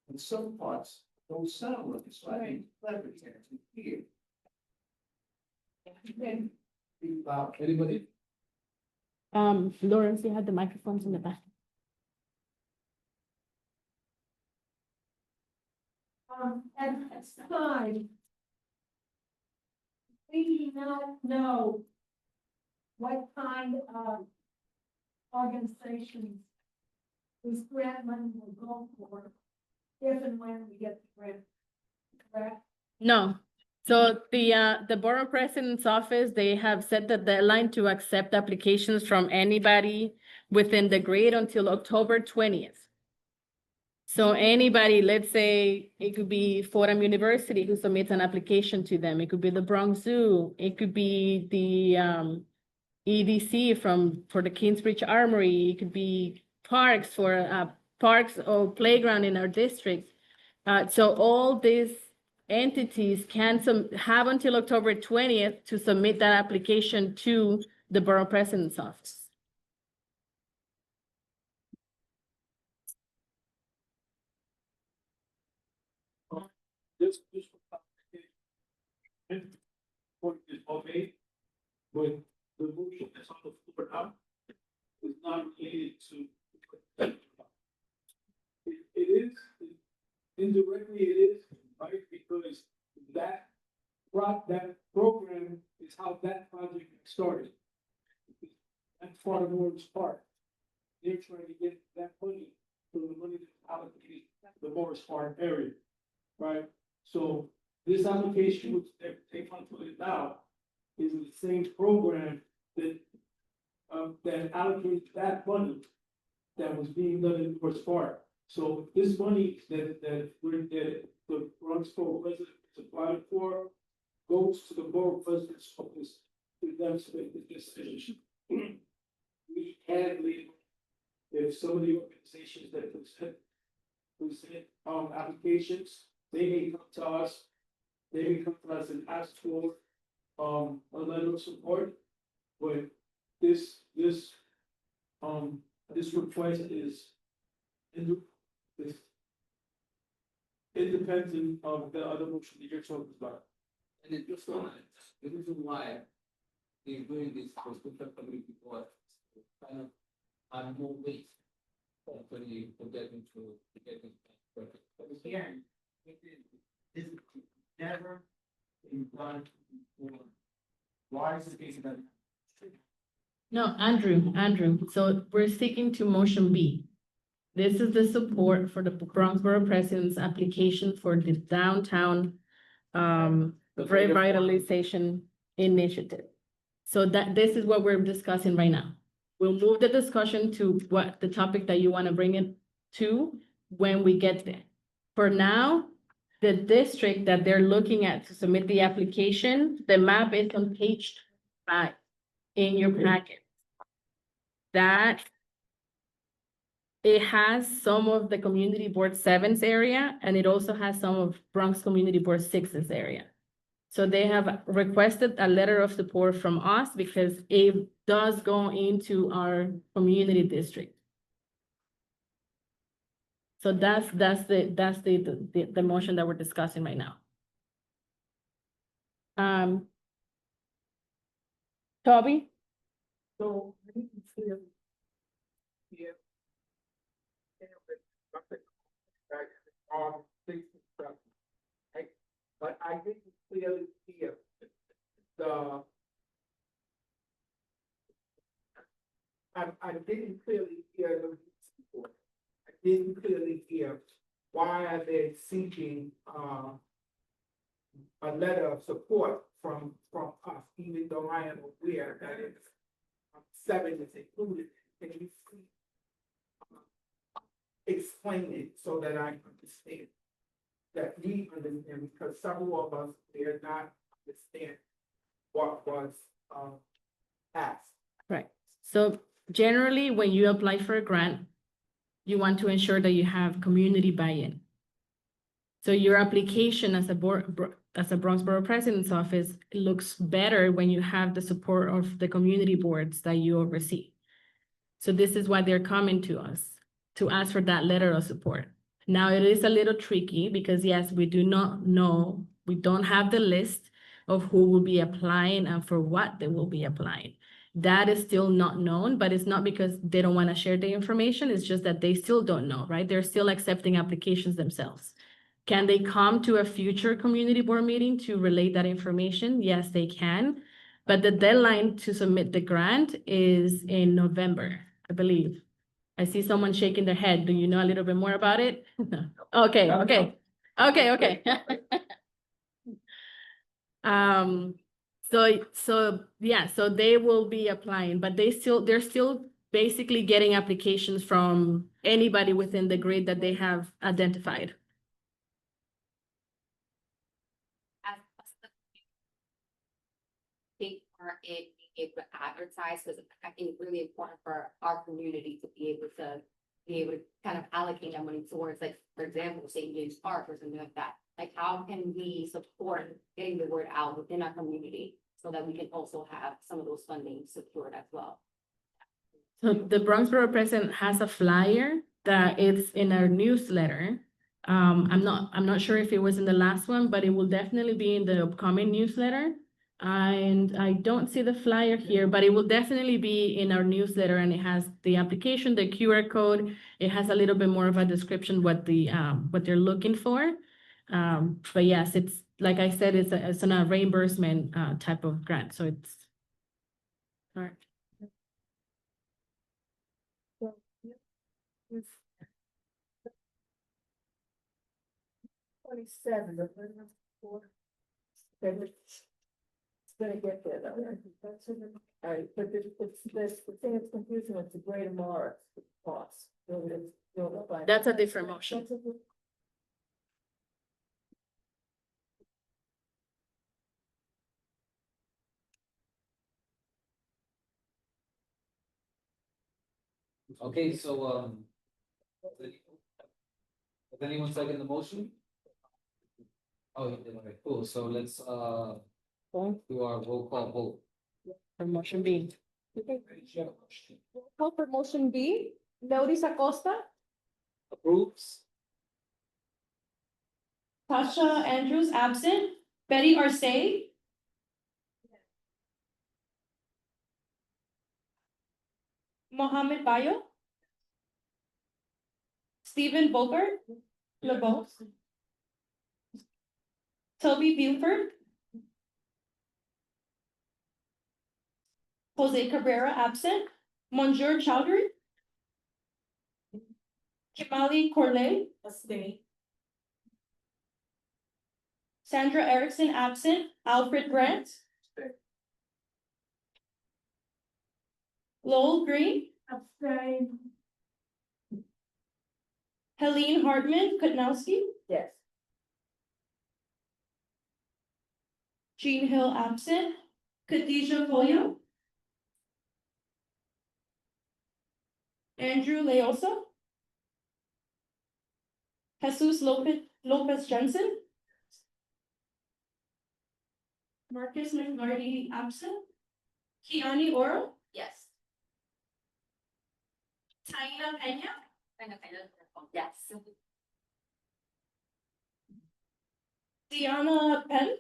And some parts don't sound like it's like clever here. Anybody? Lawrence, you had the microphones in the back. at this time, we do not know what kind of organizations this grant money will go for, if and when we get the grant, correct? No, so the borough president's office, they have set the deadline to accept applications from anybody within the grade until October 20th. So anybody, let's say it could be Fordham University who submits an application to them. It could be the Bronx Zoo. It could be the EDC for the Kingsbridge Armory. It could be parks for parks or playground in our district. So all these entities can have until October 20th to submit that application to the borough president's office. This point is okay, but the motion that's on the floor now is not related to. It is, indirectly it is, right, because that program is how that project started. That's part of Morris Park. They're trying to get that money, so the money that's allocated to the Morris Park area. Right, so this application, which they want to put it now, is the same program that that allocates that money that was being done in North Park. So this money that the Bronx Borough President is applying for goes to the Borough President's office for them to make the decision. We can leave if some of the organizations that present applications. They may come to us, and ask for, a letter of support, but this request is independent independent of the other motion that you're talking about. And it just, the reason why they're doing this was to the community board, kind of, add more weight. Hopefully, to get into. Again, this is never been done before. Why is it being done? No, Andrew, so we're sticking to motion B. This is the support for the Bronx Borough President's application for the downtown revitalization initiative. So this is what we're discussing right now. We'll move the discussion to what the topic that you want to bring it to when we get there. For now, the district that they're looking at to submit the application, the map is on page 5 in your packet. That it has some of the Community Board 7's area, and it also has some of Bronx Community Board 6's area. So they have requested a letter of support from us because it does go into our community district. So that's the motion that we're discussing right now. Toby? So, I think it's clear. Yeah. Right? But I didn't clearly hear I didn't clearly hear the reason for it. I didn't clearly hear why are they seeking a letter of support from us, even though I am aware that it's 7 is included. Can you please explain it so that I understand? That we understand, because several of us did not understand what was asked. Right. So generally, when you apply for a grant, you want to ensure that you have community buy-in. So your application as a Bronx Borough President's Office looks better when you have the support of the community boards that you oversee. So this is why they're coming to us to ask for that letter of support. Now, it is a little tricky because yes, we do not know, we don't have the list of who will be applying and for what they will be applying. That is still not known, but it's not because they don't want to share the information. It's just that they still don't know, right? They're still accepting applications themselves. Can they come to a future community board meeting to relay that information? Yes, they can. But the deadline to submit the grant is in November, I believe. I see someone shaking their head. Do you know a little bit more about it? Okay. So they will be applying, but they're still basically getting applications from anybody within the grid that they have identified. Take part in being able to advertise, because I think it's really important for our community to be able to kind of allocate that money towards, like, for example, St. James Park or something like that. Like, how can we support getting the word out within our community so that we can also have some of those funding secured as well? So the Bronx Borough President has a flyer that is in our newsletter. I'm not sure if it was in the last one, but it will definitely be in the upcoming newsletter. And I don't see the flyer here, but it will definitely be in our newsletter, and it has the application, the QR code. It has a little bit more of a description what they're looking for. But yes, it's like I said, it's a reimbursement type of grant, so it's. All right. 27, the minimum for. It's gonna get there, though, right? All right, but the thing that's confusing is the Greater Morris cost. That's a different motion. Okay, so, does anyone second the motion? Oh, you did, okay, cool, so let's, do our roll call vote. For motion B. Call for motion B, Lourdes Acosta, Approves? Tasha Andrews, absent. Betty Arce. Mohammed Bayo. Stephen Bogart. LeBeau. Toby Buford. Jose Cabrera, absent. Monjur Chowdhury. Kimali Corley. Abstain. Sandra Erickson, absent. Alfred Grant. Lowell Green. Abstain. Helene Hartman Kutnowski. Yes. Jean Hill, absent. Khadijah Koya. Andrew Leosa. Jesus Lopez Jensen. Marcus McMurdy, absent. Kiani Oro. Yes. Taina Pena. Yes. Diana Penn.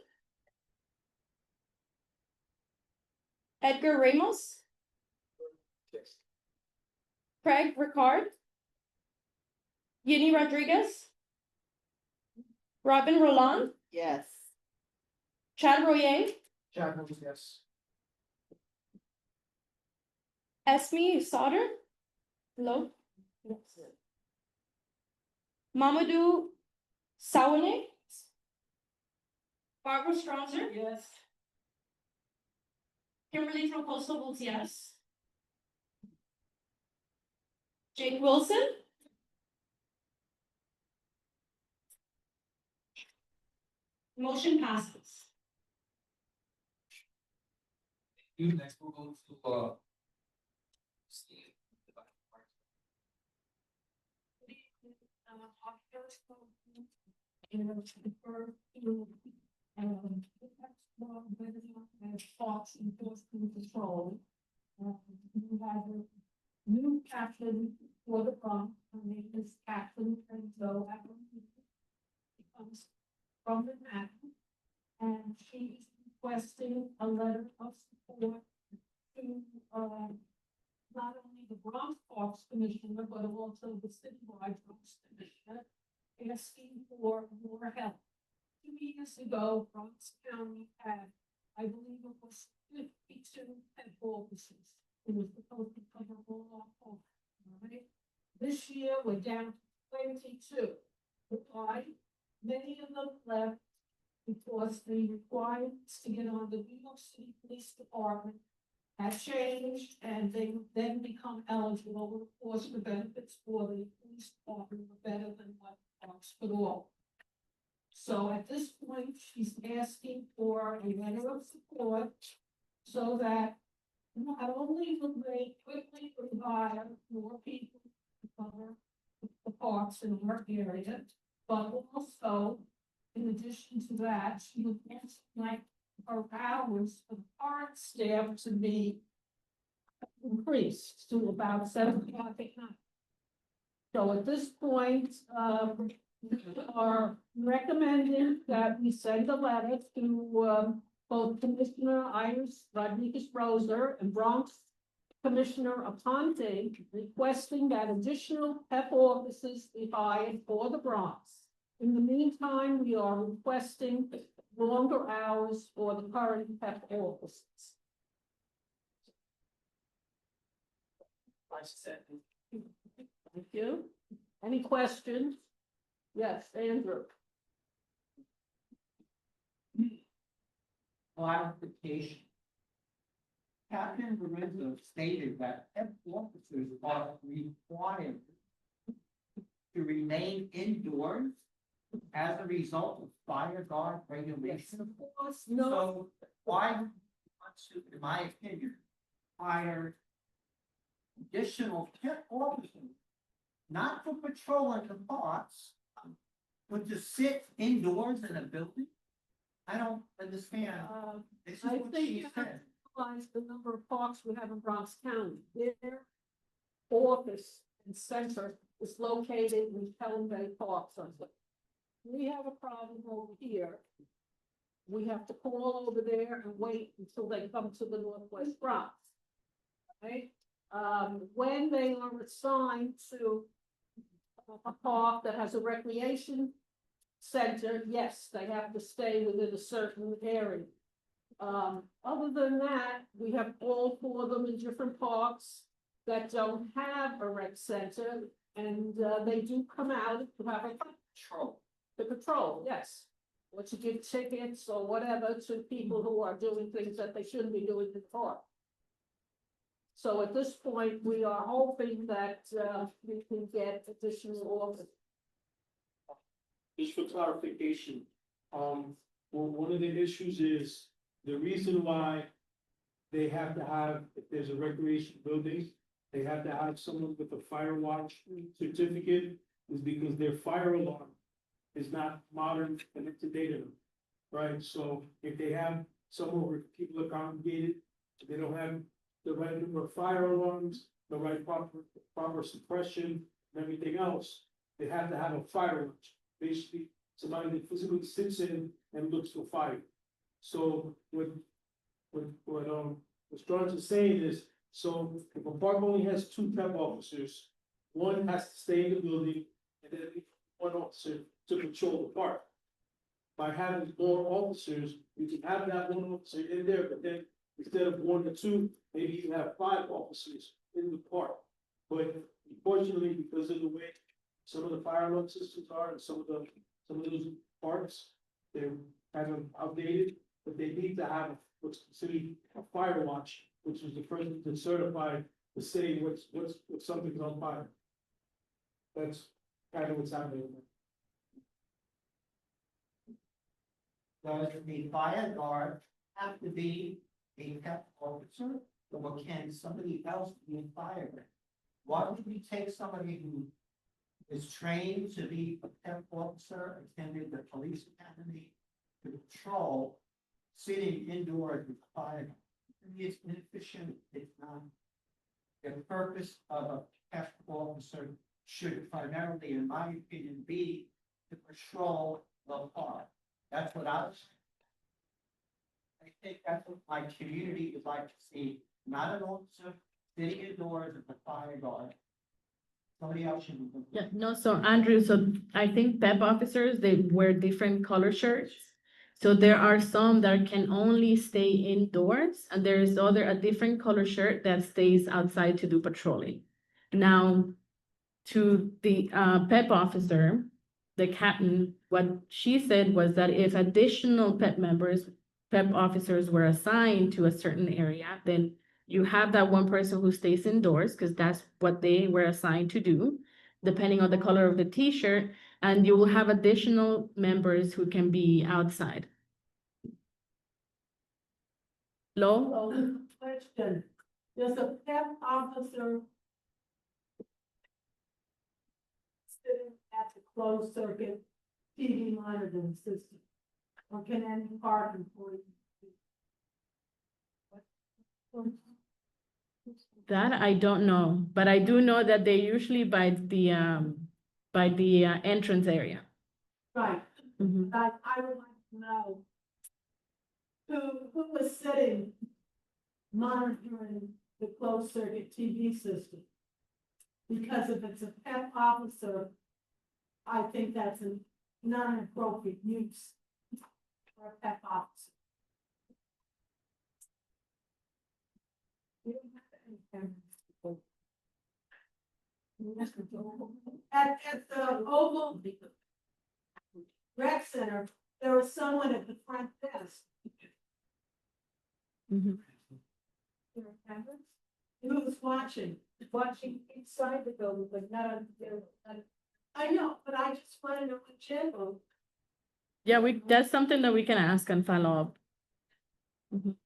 Edgar Ramos. Craig Ricard. Yini Rodriguez. Robin Roland. Yes. Chad Royer. Chad votes yes. Esme Sauter. Hello. Mamadou Sawane. Barbara Stronzer. Yes. Kimberly Troncoso votes yes. Jake Wilson. Motion passes. You next we'll go to, Steve. Fox enforcement control. We have a new captain for the Bronx, her name is Captain Enzo comes from Manhattan. And she is requesting a letter of support to, not only the Bronx Parks Commissioner, but also the citywide Bronx Commissioner, asking for more help. 2 years ago, Bronx County had, I believe it was 52 pet offices. It was supposed to cover all our parks, all right? This year, we're down to 22. Why? Many of them left because the requirements to get on the New York City Police Department had changed, and they would then become eligible. Of course, the benefits for the police department were better than what Parks could offer. So at this point, she's asking for a letter of support so that not only will they quickly hire more people to cover the parks in our area, but also, in addition to that, she would also like her hours of current staff to be increased to about 7 o'clock at night. So at this point, we are recommending that we send a letter to both Commissioner Iris Rodriguez Roser and Bronx Commissioner Aponte, requesting that additional PEP offices be hired for the Bronx. In the meantime, we are requesting longer hours for the current PEP offices. Thank you. Any questions? Yes, Andrew. Clarification. Captain Lorenzo stated that F officers are required to remain indoors as a result of fire guard regulations. Of course, no, So why wants to, in my opinion, hire additional PIP officers, not for patrolling the parks, but to sit indoors in a building? I don't understand. This is I what think she you have said. realize the number of parks we have in Bronx County. Their office and center is located in Pelham Bay Park. we have a problem over here. We have to call over there and wait until they come to the Northwest Bronx. Right? When they are assigned to a park that has a recreation center, yes, they have to stay within a certain area. Other than that, we have all four of them in different parks that don't have a rec center, and they do come out to have a patrol. The patrol, yes, or to give tickets or whatever to people who are doing things that they shouldn't be doing in the park. So at this point, we are hoping that we can get additional officers. Just for clarification, well, one of the issues is the reason why they have to have, if there's a recreation building, they have to have someone with a fire watch certificate is because their fire alarm is not modern and up to date enough, right? So if they have somewhere where people are congregated, they don't have the right number of fire alarms, the right proper suppression and everything else, they have to have a fire watch. Basically, somebody that physically sits in and looks for fire. So what Strauss is saying is, so if a park only has two PEP officers, one has to stay in the building and then one officer to patrol the park. By having more officers, you can have that one officer in there, but then instead of 1 or 2, maybe you have 5 officers in the park. But unfortunately, because of the way some of the fire alarm systems are and some of those parks, they're kind of outdated, but they need to have what's considered a fire watch, which is the person that's certified to say what's something's on fire. That's kind of what's happening. Does the fire guard have to be a PEP officer, or can somebody else be a fireman? Why would we take somebody who is trained to be a PEP officer, attended the police academy, to patrol, sitting indoors with the fire? It's inefficient, it's not. The purpose of a PEP officer should primarily, in my opinion, be to patrol the park. That's what I was saying. I think that's what my community would like to see, not an officer sitting indoors at the fire guard. Somebody else should be. Yeah, no, so Andrew, so I think PEP officers, they wear different color shirts. So there are some that can only stay indoors, and there is a different color shirt that stays outside to do patrolling. Now, to the PEP officer, the captain, what she said was that if additional PEP officers were assigned to a certain area, then you have that one person who stays indoors, because that's what they were assigned to do, depending on the color of the t-shirt, and you will have additional members who can be outside. Lo? So, question, does a PEP officer sitting at the closed circuit TV monitoring system? Or can any park employee? That I don't know, but I do know that they usually by the entrance area. Right, Mhm. but I would like to know who was sitting monitoring the closed circuit TV system? Because if it's a PEP officer, I think that's a non-appropriate use for a PEP officer. We don't have any cameras. At the Oval Rec Center, there was someone at the front desk. Mhm. There were cameras. Who was watching inside the building, but not on the. I know, but I just want to know in general. Yeah, that's something that we can ask and follow up. Mhm.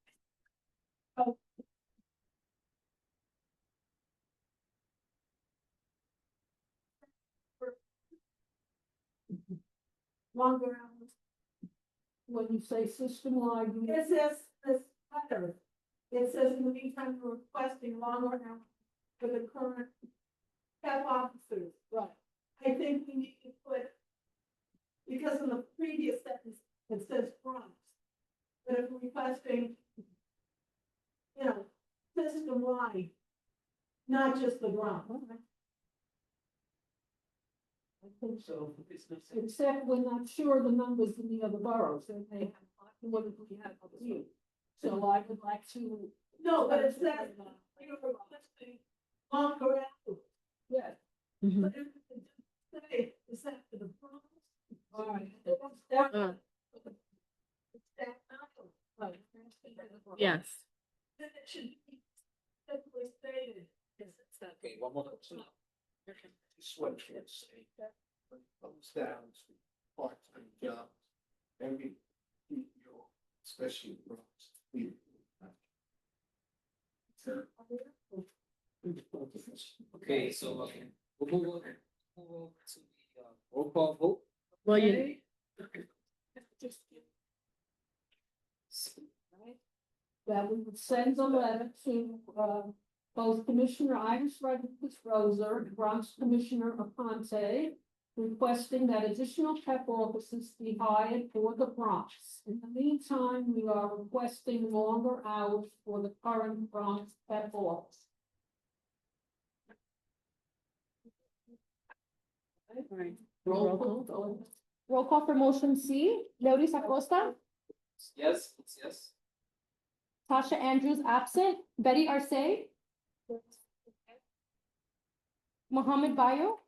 Longer hours. When you say system-wide, it says this letter. It says in the meantime, we're requesting longer hours for the current PEP officers. Right. I think we need to put Because in the previous sentence, it says Bronx. But if we're requesting, you know, system-wide, not just the Bronx. I think so, it's not. Except we're not sure the numbers in the other boroughs, and they have, what do we have over here? So I would like to. No, but it says, you're requesting longer hours. Yes. Mhm. But if it doesn't say, is that for the Bronx? All right. It's that- Uh. it's that number. Right. Yes. Then it should be simply stated. Okay, one more. This is what I'm trying to say. When it comes down to part-time jobs, every, especially in Bronx, we. Okay, so, we'll move on to the, roll call vote. Well, you, Just. Right? That we would send a letter to, both Commissioner Iris Rodriguez Rosa and Bronx Commissioner Aponte, requesting that additional PEP officers be hired for the Bronx. In the meantime, we are requesting longer hours for the current Bronx PEP office. right. Roll call. Roll call for motion C, Leoris Acosta, Yes, it's yes. Tasha Andrews absent, Betty Arce, Mohammed Bayo,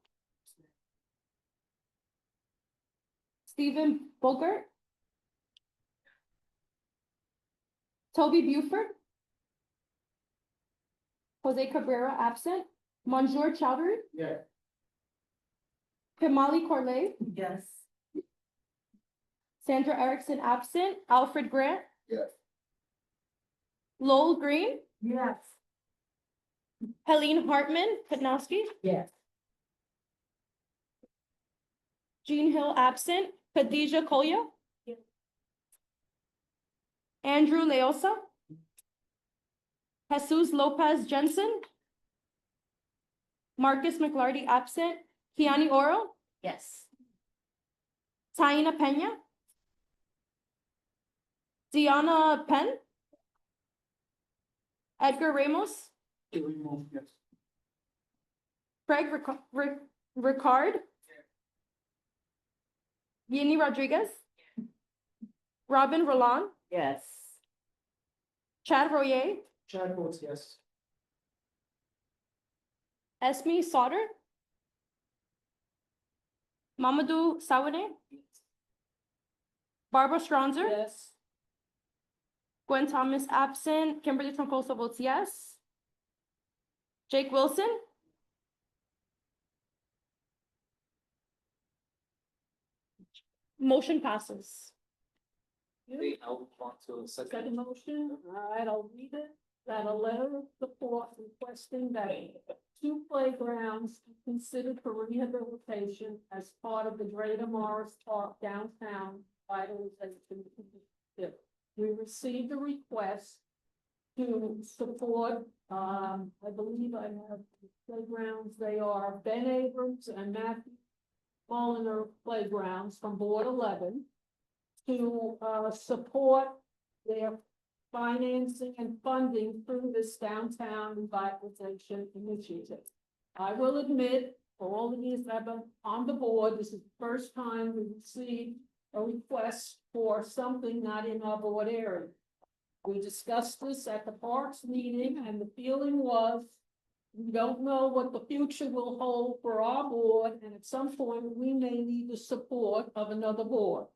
Stephen Bogert, Toby Buford, Jose Cabrera absent, Manjur Chowdhury, Yeah. Kamali Corley, Yes. Sandra Erickson absent, Alfred Grant, Yes. Lowell Green, Yes. Helene Hartman Pednowski, Yes. Jean Hill absent, Khadijah Kolya, Yes. Andrew Leosa, Jesus Lopez Jensen, Marcus McLarty absent, Kiani Oro, Yes. Taina Pena, Diana Penn, Edgar Ramos, Yes. Craig Ricard, Yini Rodriguez, Robin Roland, Yes. Chad Royer, Chad votes yes. Esme Sauter, Mamadou Sawane, Barbara Stronzer, Yes. Gwen Thomas absent, Kimberly Troncoso votes yes. Jake Wilson, motion passes. Okay, now we want to second. Second motion, all right, I'll read it. That a letter of support requesting that 2 playgrounds be considered for rehabilitation as part of the Greater Morris Park downtown revitalization initiative. We received a request to support, I believe I have the playgrounds, they are Ben Abrams and Matthew Mulliner playgrounds from Board 11 to, support their financing and funding through this downtown revitalization initiative. I will admit, for all the years I've been on the board, this is the first time we received a request for something not in our board area. We discussed this at the Parks meeting, and the feeling was, we don't know what the future will hold for our board, and at some point, we may need the support of another board.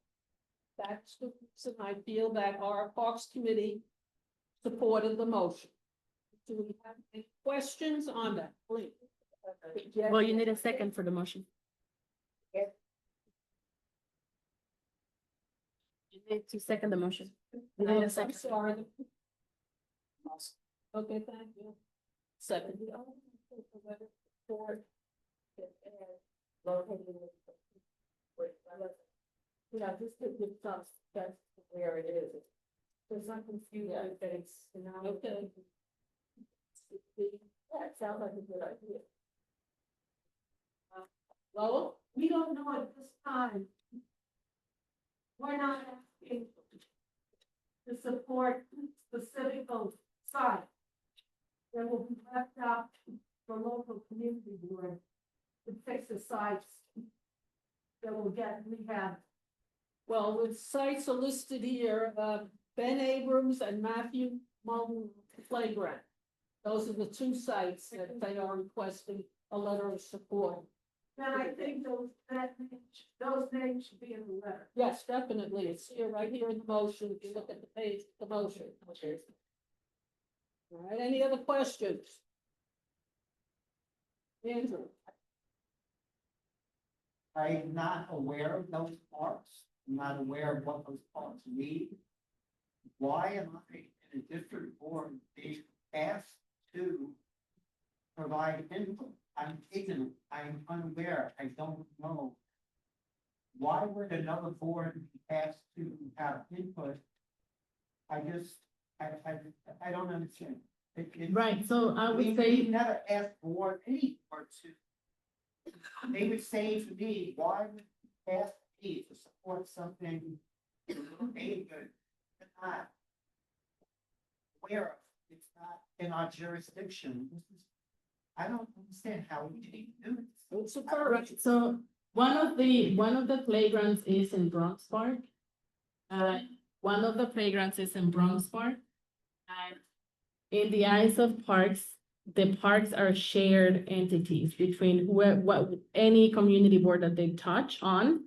That's the reason I feel that our Parks Committee supported the motion. Do we have any questions on that, please? Well, you need a second for the motion. You need to second the motion. You need a I'm second. sorry. Okay, thank you. Second. Yeah, just to give us, that's where it is. There's some confusion that it's, okay. That sounds like a good idea. Well, we don't know at this time we're not asking to support specific sites. That will be left up for local community board to fix the sites that will get rehab. Well, the sites are listed here, Ben Abrams and Matthew Mullen Playground. Those are the two sites that they are requesting a letter of support. And I think those names should be in the letter. Yes, definitely. It's here, right here in the motion. If you look at the page, the motion. All right, any other questions? Andrew? I'm not aware of those parts. I'm not aware of what those parts need. Why am I in a district board being asked to provide input? I'm ignorant, I'm unaware, I don't know. Why would another board be asked to have input? I don't understand. Right, so I We would say, never asked board any board to. They would say to me, why would you ask me to support something any good? It's not aware of, it's not in our jurisdiction. I don't understand how we can do this. It's a right, so one of the playgrounds is in Bronx Park. One of the playgrounds is in Bronx Park. And in the eyes of parks, the parks are shared entities between any community board that they touch on.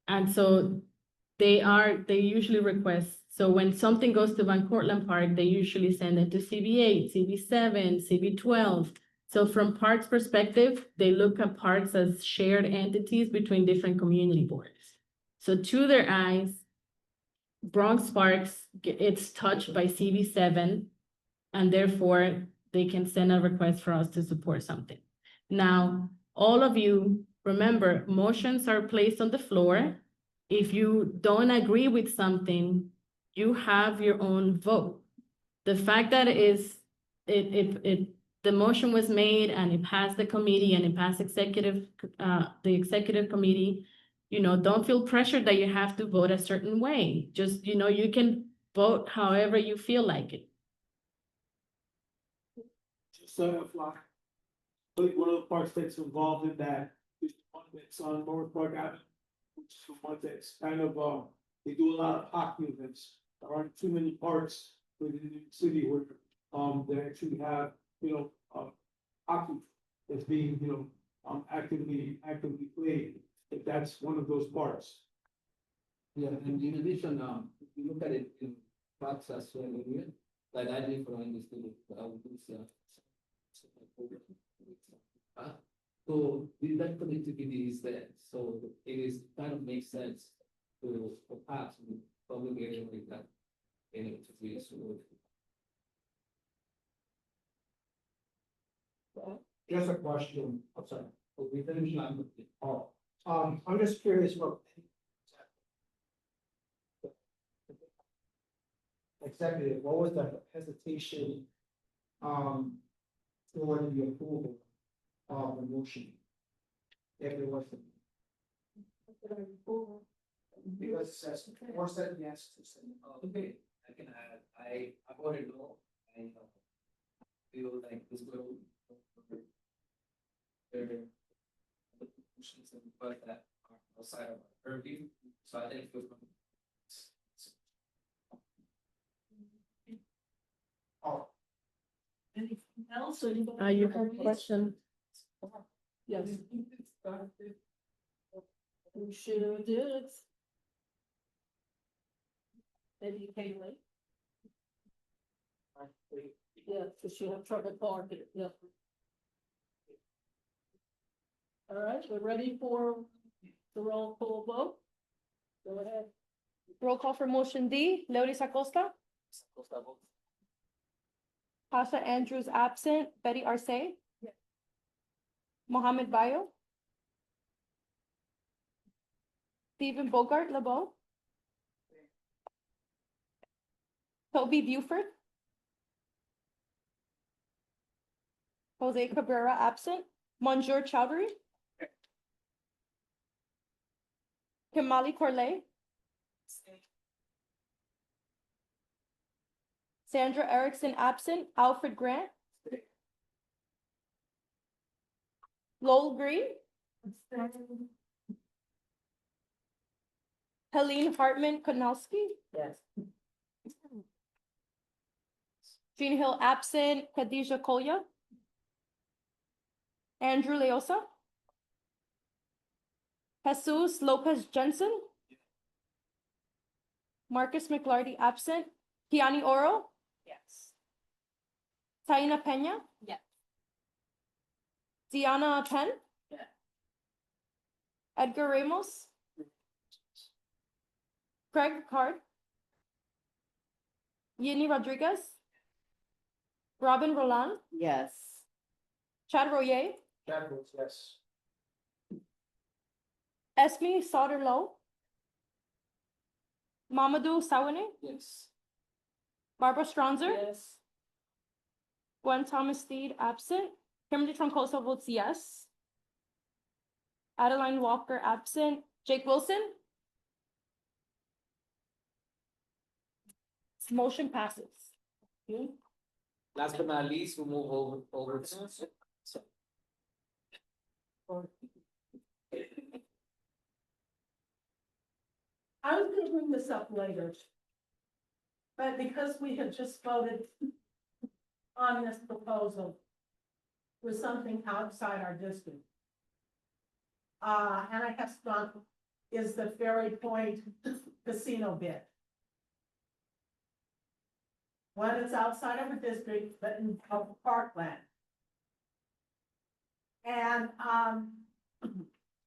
And so they usually request, so when something goes to Van Cortlandt Park, they usually send it to CB8, CB7, CB12. So from parks perspective, they look at parks as shared entities between different community boards. So to their eyes, Bronx Parks, it's touched by CB7, and therefore they can send a request for us to support something. Now, all of you, remember, motions are placed on the floor. If you don't agree with something, you have your own vote. The fact that the motion was made and it passed the committee and it passed the executive committee, don't feel pressured that you have to vote a certain way. Just, you can vote however you feel like it. Just fly. I think one of the parks that's involved in that is the one that's on North Park Avenue, which is the one that's kind of, they do a lot of hockey events. There aren't too many parks within the city where, they actually have, hockey that's being, actively played. If that's one of those parks. Yeah, and in addition, if you look at it in parks as well, like I live around this city, I would do so that connectivity is there, so it is kind of makes sense to perhaps public area like that. To be so. Just a question, I'm sorry. We finish on the. Oh, I'm just curious what. Executive, what was the hesitation? For the approval of the motion? If it was. Because it says, or said yes to say. Okay, I can add, I voted no, I feel like this will. There are motions and but that are outside of our purview, so I didn't feel. Oh, Anything else? Anybody? You have a question? Yes. We sure did. Maybe you came late. Yeah, because you have trouble parking, yeah. All right, we're ready for the roll call vote. Go ahead. Roll call for motion D, Leoris Acosta, Pasha Andrews absent, Betty Arce. Yeah. Mohammed Bayo. Stephen Bogart LeBeau. Toby Buford. Jose Cabrera absent, Monjour Chowdhury. Kimali Corley. Sandra Erickson absent, Alfred Grant. Lowell Green, Helene Hartman Konowski, Yes. Jean Hill absent, Khadijah Kolya. Andrew Leosa. Jesus Lopez Jensen. Marcus McLarty absent, Kiani Oro. Yes. Taina Pena. Yes. Diana Penn. Yeah. Edgar Ramos. Craig Card. Yini Rodriguez. Robin Roland. Yes. Chad Royer. Chad votes yes. Esme Sauter Low. Mamadou Sawane. Yes. Barbara Stronzer. Yes. Gwen Thomas Steed absent. Kimberly Troncoso votes yes. Adeline Walker absent. Jake Wilson. Motion passes. Last but not least, we'll move over to. I was gonna bring this up later. But because we had just voted on this proposal with something outside our district. And I have done is the Ferry Point Casino bid. When it's outside of a district, but in parkland. And,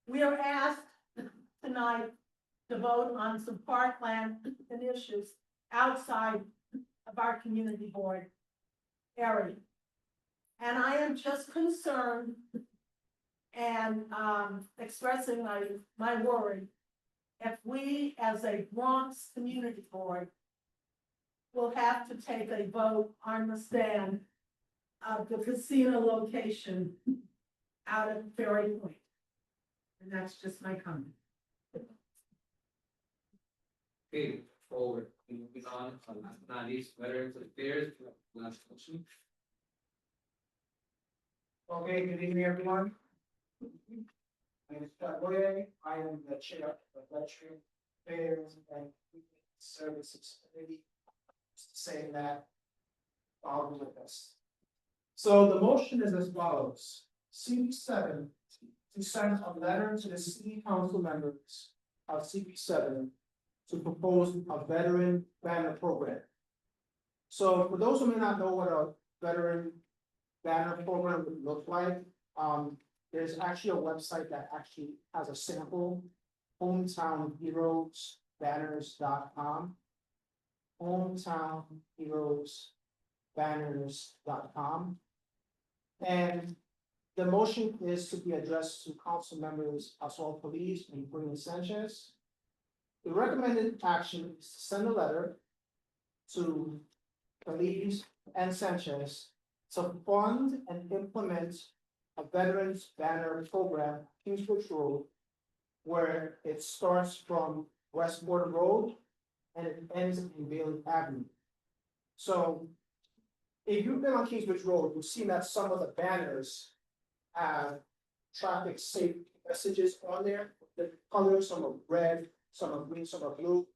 we are asked tonight to vote on some parkland initiatives outside of our community board area. And I am just concerned and, expressing my worry if we, as a Bronx community board, will have to take a vote on the stand of the casino location out of Ferry Point. And that's just my comment. Okay, forward, moving on, last but not least, Veterans Affairs, last question. Okay, good evening, everyone. My name is Chad Boyer. I am the chair of the Veteran Affairs and Services Committee. Just saying that I'll be with us. So the motion is as follows. CP7 to send a letter to the city council members of CP7 to propose a veteran banner program. So for those who may not know what a veteran banner program would look like, there's actually a website that actually has a sample, hometownheroesbanners.com. hometownheroesbanners.com. And the motion is to be addressed to council members Oswald Police and Bruno Sanchez. The recommended action is to send a letter to Police and Sanchez to fund and implement a veterans banner program, Kingsbridge Road, where it starts from West Border Road and it ends in Bailey Avenue. So if you've been on Kingsbridge Road, you've seen that some of the banners have traffic safety messages on there. The colors, some are red, some are green, some are blue.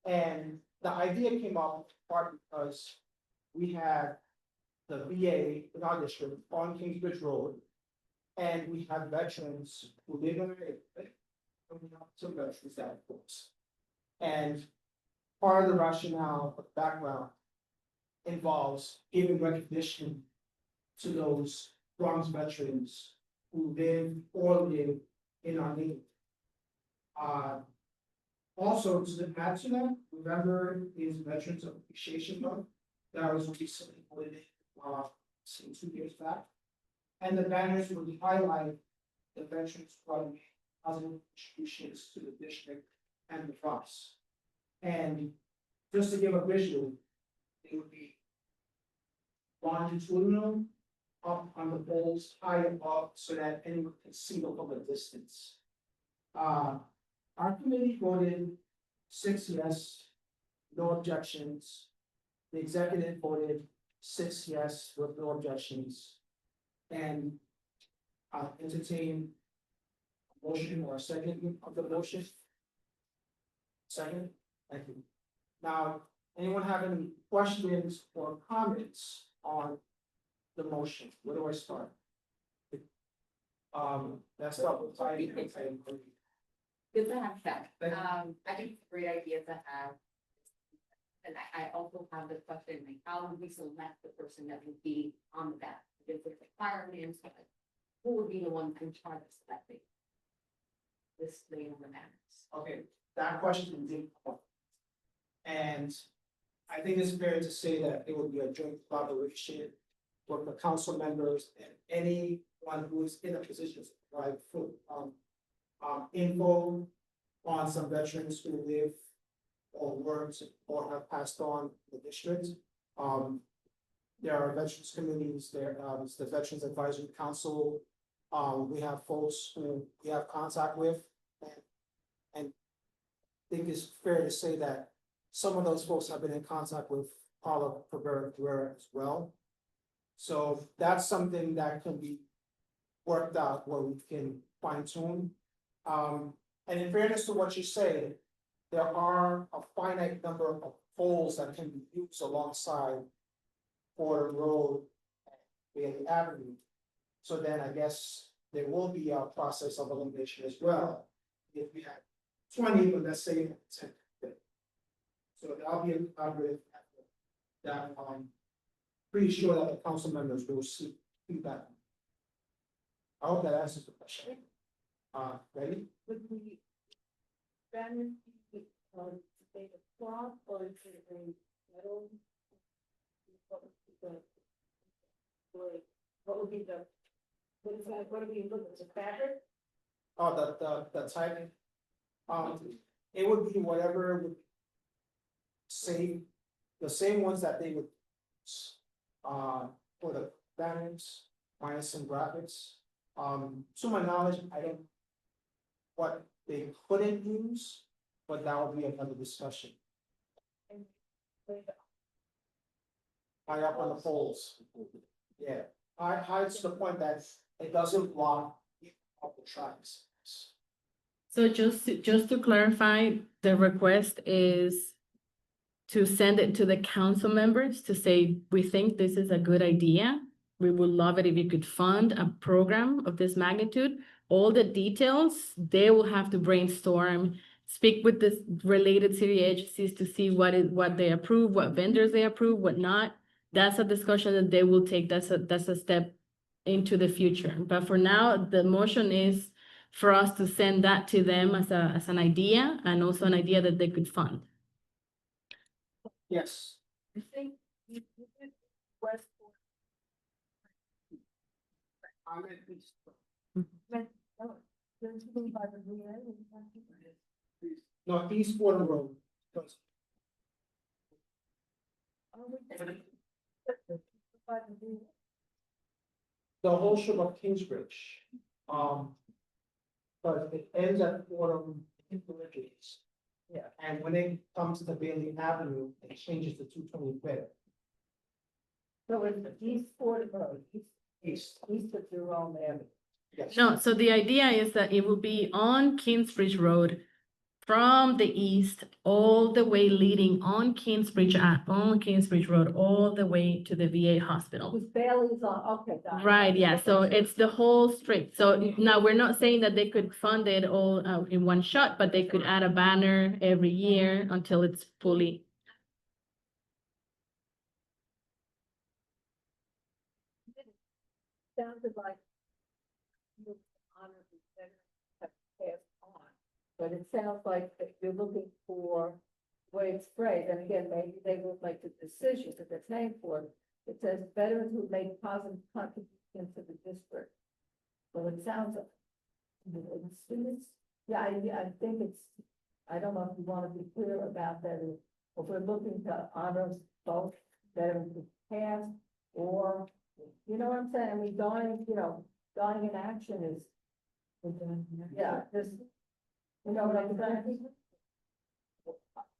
And the idea came up in part because we had the VA in our district on Kingsbridge Road. And we have veterans who live in it, some veterans that of course. And part of the rationale of background involves giving recognition to those Bronx veterans who live or live in our neighborhood. Also, to add to that, November is Veterans Appreciation Month that was recently put in, 2 years back. And the banners would highlight the veterans who have made positive contributions to the district and the Bronx. And just to give a visual, it would be longitudinal up on the poles, high above, so that anyone can see them from a distance. Our committee voted 6 yes, no objections. The executive voted 6 yes with no objections. And I'll entertain a motion or a second of the motion. Second, thank you. Now, anyone have any questions or comments on the motion? Where do I start? Let's start with Heidi. Good to have that. Thank you. I think it's a great idea to have. And I also have the question, like, how would we select the person that would be on the ballot? If it's requirements, who would be the one in charge of selecting this name on the ballots? Okay, that question did come up. And I think it's fair to say that it would be a joint collaboration with the council members and anyone who is in a position to provide full, info on some veterans who live or worked or have passed on the district. There are veterans committees, there, is the Veterans Advisory Council. We have folks who we have contact with. And I think it's fair to say that some of those folks have been in contact with Paula Cabrera as well. So that's something that can be worked out where we can fine tune. And in fairness to what you say, there are a finite number of poles that can be used alongside Ford Road and Bailey Avenue. So then I guess there will be a process of elimination as well. If we have 20, but let's say 10. So that'll be a collaborative effort that pretty sure that the council members will see feedback. I hope that answers the question. Ready? Would we banner be, made of cloth or is it a metal? What would be the, what are we looking, is it fabric? Oh, the typing. It would be whatever would say, the same ones that they would, for the banners, minus some graphics. To my knowledge, I don't what they couldn't use, but that would be another discussion. High up on the poles. Yeah, high to the point that it doesn't block up the tracks. So just to clarify, the request is to send it to the council members to say, we think this is a good idea. We would love it if you could fund a program of this magnitude. All the details, they will have to brainstorm, speak with the related city agencies to see what they approve, what vendors they approve, what not. That's a discussion that they will take. That's a step into the future. But for now, the motion is for us to send that to them as an idea and also an idea that they could fund. Yes, I think you did West. I'm at least. No, East Water Road. The whole strip of Kingsbridge. But it ends at Fordham in Bridges. Yeah, and when it comes to Bailey Avenue, it changes to 225th. So it's the East Ford Road, East. east of Jerome Avenue. Yes. No, so the idea is that it will be on Kingsbridge Road from the east, all the way leading on Kingsbridge Road, all the way to the VA hospital. Whose Bailey's on, okay, got it. Right, yeah, so it's the whole street. So now we're not saying that they could fund it all in one shot, but they could add a banner every year until it's fully. Sounded like you honor the veterans have passed on, but it sounds like that you're looking for way it's phrased, and again, maybe they would like the decision that they're paying for. It says veterans who made positive contributions to the district. So it sounds like students, I think it's, I don't know if you want to be clear about that, if we're looking to honor both veterans who passed or, you know what I'm saying? I mean, dying in action is, yeah, this, you know what I'm saying?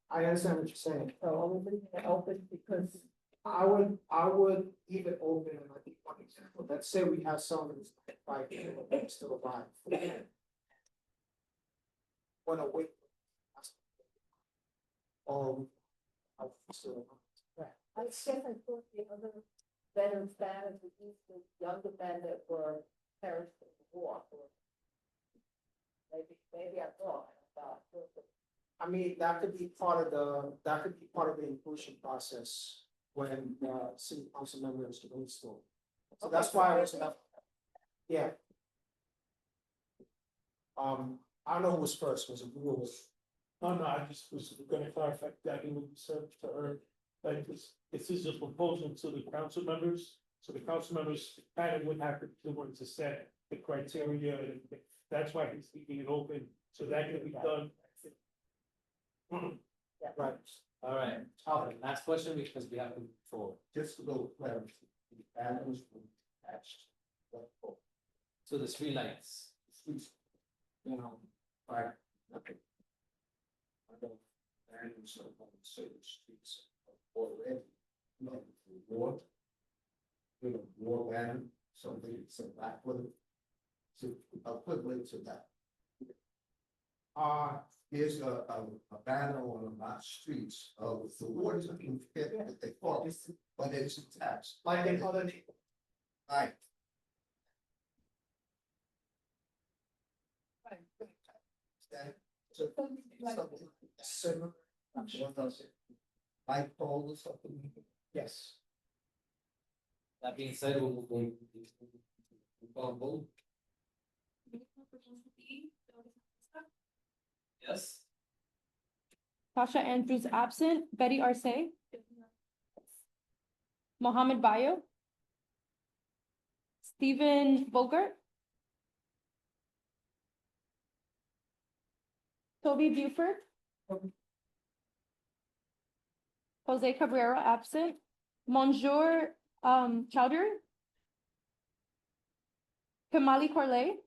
I understand what you're saying. So are we leaving it open because I would leave it open, and I think one example, let's say we have someone who's like 5 years old, that's still alive. Wanna wait. I'm still. I guess I thought the other veterans banners were used to younger men that were perished in the war. Or maybe I thought. I mean, that could be part of the inclusion process when city council members go to school. So that's why I was enough. Yeah. I don't know who was first, was it who was? No, I just was gonna clarify that it would be said to her, like, this is a proposal to the council members. So the council members kind of would have to be the ones to set the criteria, and that's why he's leaving it open, so that can be done. Right. All right, last question because we have to move forward. Just to go clarity, the banners were attached. So the three lights. Right. Okay. I don't, banners are on certain streets already, not war. War banner, something it's a black one. So equivalent to that. Here's a banner on a lot of streets of the wars that can fit that they fought, but it's attached. Like in other neighborhoods. Right. Okay. So, something similar. What does it? Light pole or something? Yes. That being said, we'll vote. Yes. Tasha Andrews absent, Betty Arce. Mohammed Bayo. Stephen Bogart. Toby Buford. Jose Cabrera absent, Monsieur Chowdhury. Kamali Corley.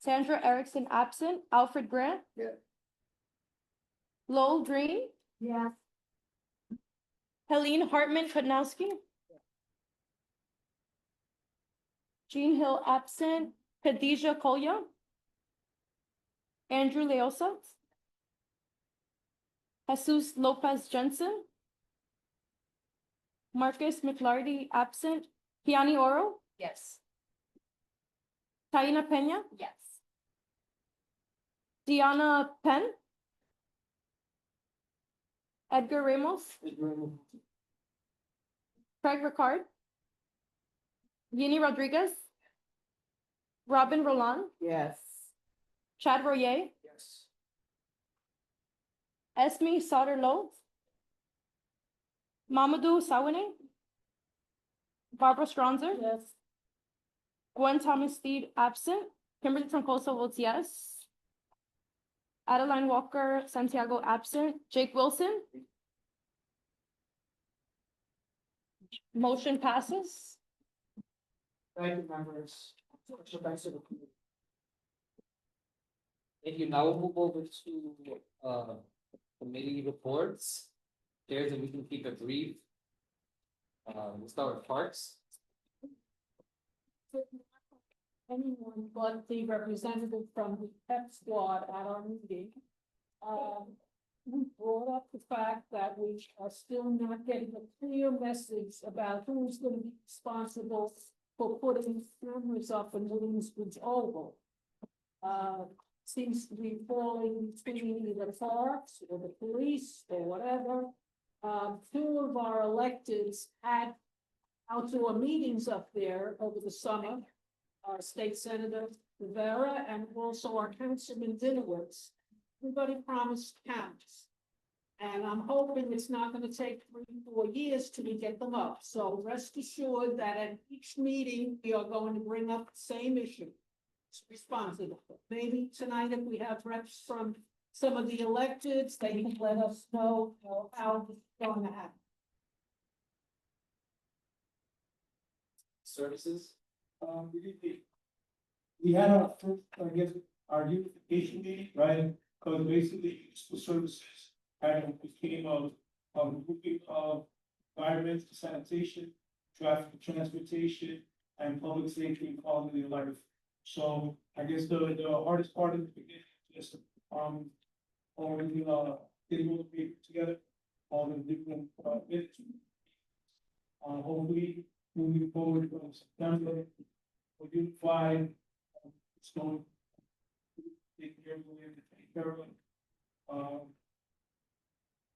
Sandra Erickson absent, Alfred Grant. Yeah. Lowell Green. Yeah. Helene Hartman Kudnowski. Jean Hill absent, Khadijah Kolya. Andrew Leosa. Jesus Lopez Jensen. Marcus McLarty absent, Kiani Oro. Yes. Taina Pena. Yes. Diana Penn. Edgar Ramos. Craig Ricard. Yini Rodriguez. Robin Roland. Yes. Chad Royer. Yes. Esme Sauter-Lowe. Mamadou Sawane. Barbara Stronzer. Yes. Gwen Thomas Steed absent. Kimberly Troncoso votes yes. Adeline Walker Santiago absent. Jake Wilson. Motion passes. Thank you, members. Thanks to the committee. Thank you. Now we'll move over to committee reports. There's, and we can keep it brief. We'll start with parks. Anyone but the representative from the pep squad at our meeting. We brought up the fact that we are still not getting a clear message about who's going to be responsible for putting cameras up in Williamsbridge Oval. Seems to be falling between either parks or the police or whatever. Two of our electeds had outdoor meetings up there over the summer. Our state senator Rivera and also our councilman Dinowitz. Everybody promised cameras. And I'm hoping it's not gonna take 3, 4 years till we get them up. So rest assured that at each meeting, we are going to bring up the same issue. It's responsible. Maybe tonight, if we have reps from some of the electeds, they can let us know how this is going to happen. Services. We had our first, I guess, our unification meeting, right? Because basically useful services, and became moving of environment, sanitation, traffic, transportation, and public safety and quality of life. So I guess the hardest part of the beginning is just, already, getting all the people together, all the different, bits. Hopefully, moving forward from September, we're unified, it's going to take care of what we have to take care of.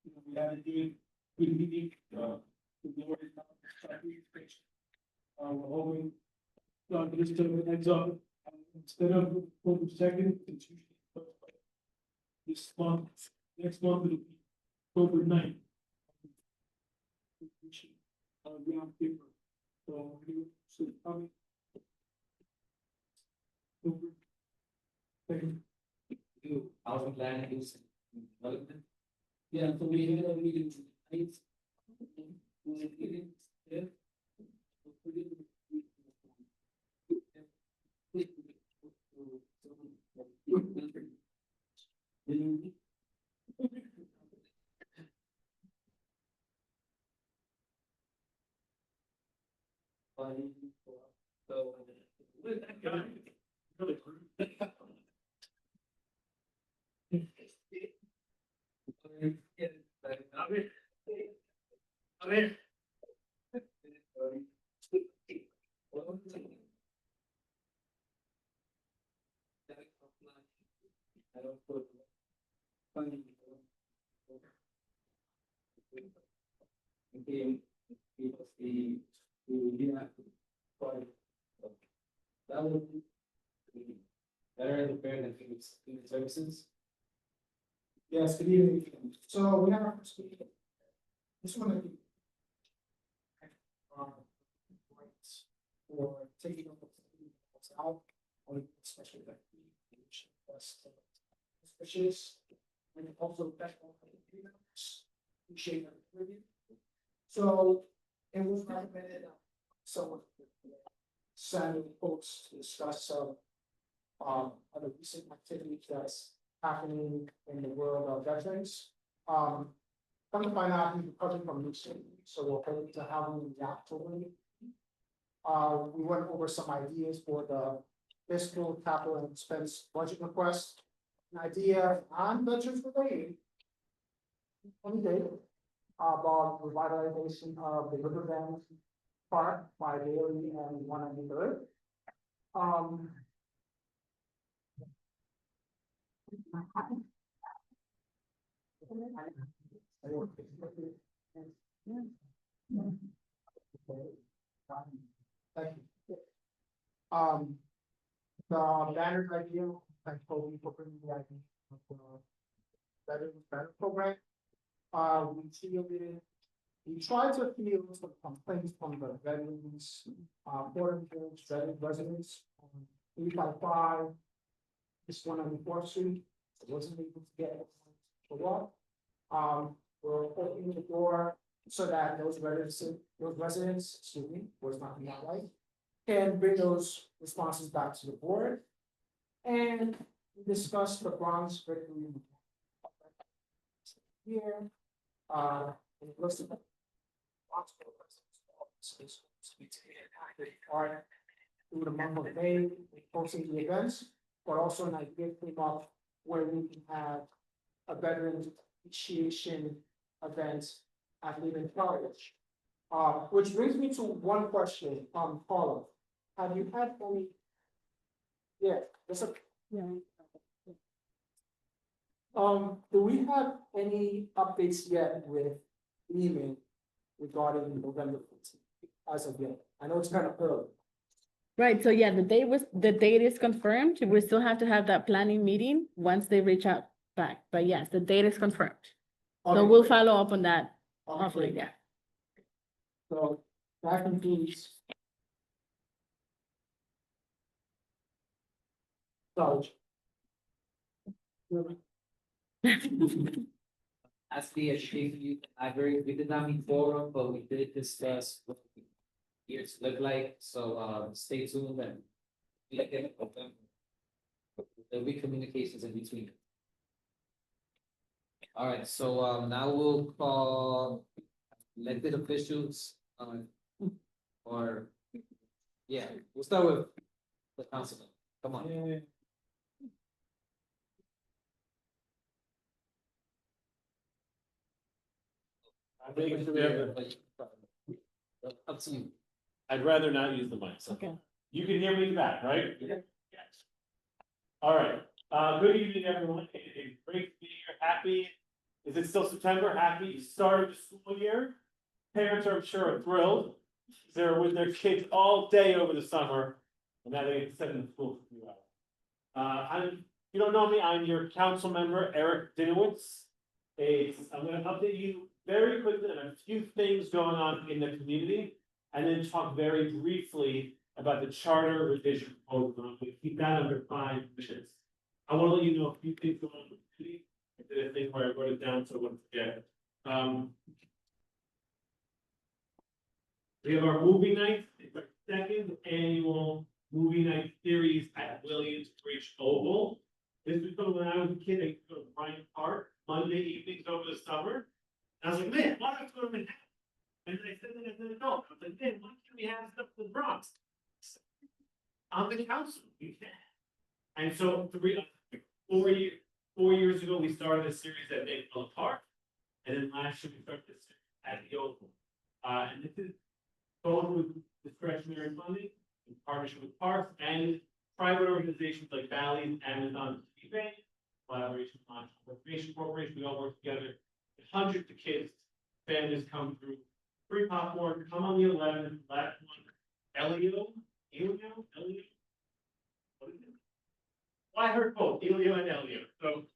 You know, we had a good meeting, the board is not exactly patient. We're hoping, just to heads up, instead of October second, it's usually this month, next month it'll be October 9th. We should, be on paper. So, coming. Second. Housing plan use development. Yeah, so we had a meeting tonight. Yeah. Again, it was the that would be better and fair than human services. Yes, good evening. So we have, this one, points for taking up what's out, or especially like the best suspicious, and also that appreciate that review. So it was recommended, someone send folks to discuss other recent activities that's happening in the world of veterans. Come to find out, he's recovering from New City, so we're hoping to have him in the October. We went over some ideas for the fiscal capital and expense budget request. An idea on veterans related. One day, about revitalization of the Riverbend Park by Bailey and 193rd. Thank you. The banner idea, thank Toby for bringing the idea of the better program. We fielded it. We tried to field some complaints from the veterans, Portland Village veteran residents on 355. This one on the 4th Street, it wasn't able to get it to show up. We're opening the door so that those residents, excuse me, was not in that way, can bring those responses back to the board. And we discussed the Bronx victory here. And it looks like through the month of May, posting the events, but also an idea came up where we can have a veterans appreciation event at Lehman College. Which brings me to one question, Paula, have you had any? Yeah, that's a. Yeah. Do we have any updates yet with Lehman regarding November 15th as of yet? I know it's kind of early. Right, so yeah, the date is confirmed. We still have to have that planning meeting once they reach out back, but yes, the date is confirmed. So Okay, we'll great. follow up on that, Okay, hopefully, great. yeah. So that concludes. College. As the education youth library, we did not meet forum, but we did discuss what the years look like, so stay tuned and. We can open. There'll be communications in between. All right, so now we'll call elected officials, or, yeah, we'll start with the councilman. Come on. Making sure we have Up to you. I'd rather not use the mic, so. Okay. You can hear me back, right? Yes. All right, good evening, everyone. It's great to be here. Happy, is it still September? Happy start of the school year. Parents are, I'm sure, thrilled. They're with their kids all day over the summer, and now they get sent in school for 3 hours. You don't know me, I'm your council member, Eric Dinowitz. I'm gonna update you very quickly on a few things going on in the community, and then talk very briefly about the charter revision program. We keep that under 5 minutes. I want to let you know a few things going on in the community. I did a thing where I wrote it down so I wouldn't forget. We have our movie night. It's our 2nd annual movie night series at Williams Bridge Oval. This was from when I was a kid. I used to go to Bryant Park Monday evenings over the summer. I was like, man, why don't I go to Manhattan? And I said that as an adult. I was like, man, why can't we have stuff in the Bronx? On the council, we can. And so 4 years ago, we started a series at Mayfield Park. And then last year, we started this at the Oval. And this is both with discretionary funding, in partnership with parks and private organizations like Bally's, Amazon, eBay, collaboration with National Corporation. We all work together. Hundreds of kids, families come through. Free popcorn, come on the 11th, last one. Elio. What is it? Well, I heard both, Elio and Elio. So,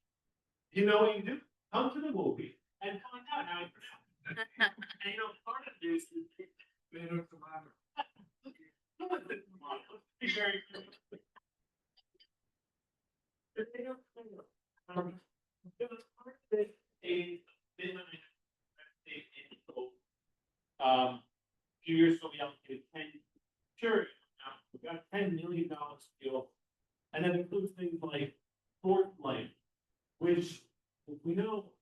you know what you do? Come to the movie and find out how it's pronounced. And you know, part of this is they don't come out. Let's be very clear. They don't come out. Part of this is a few years ago, we allocated 10, sure, we got $10 million deal. And that includes things like Fort Light, which we know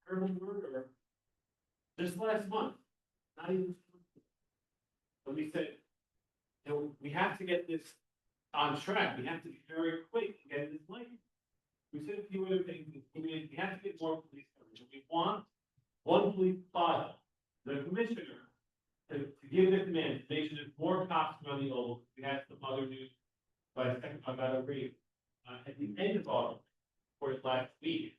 urban murder just last month, not even. When we said, you know, we have to get this on track, we have to be very quick to get this light. We said a few other things, we have to get more police coverage. We want one police file, the commissioner, to give the command, to make sure there's more cops around the Oval. We had some other news about a rape at the end of August, for last week.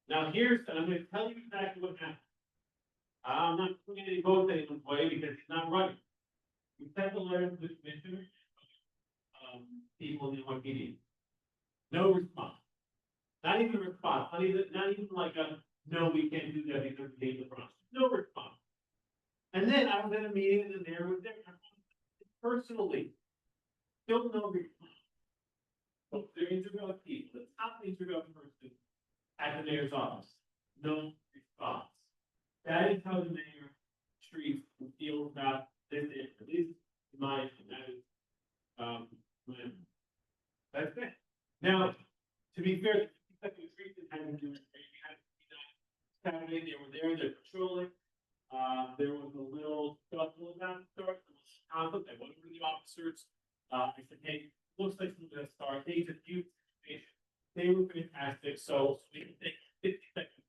Now and I'm going to tell you exactly what happened. I'm not putting any votes anyone's way because he's not running. We sent a letter to the commissioner, people in the NYPD. No response. Not even a response. Not even like a no, we can't do that because we hate the Bronx. No response. And then I was at a meeting and the mayor was there. Personally, still no response. So they're interviewing people. The top interviewing person at the mayor's office. No response. That is how the mayor treats and feels about this, at least in my opinion. That's it. Now, to be fair, the streets hadn't been doing great. We had Saturday, they were there, they're patrolling. There was a little scuffle about the start, there was conflict. I went over to the officers. I said, hey, looks like something gonna start. They diffused the situation. They were fantastic. So we can take 50 seconds,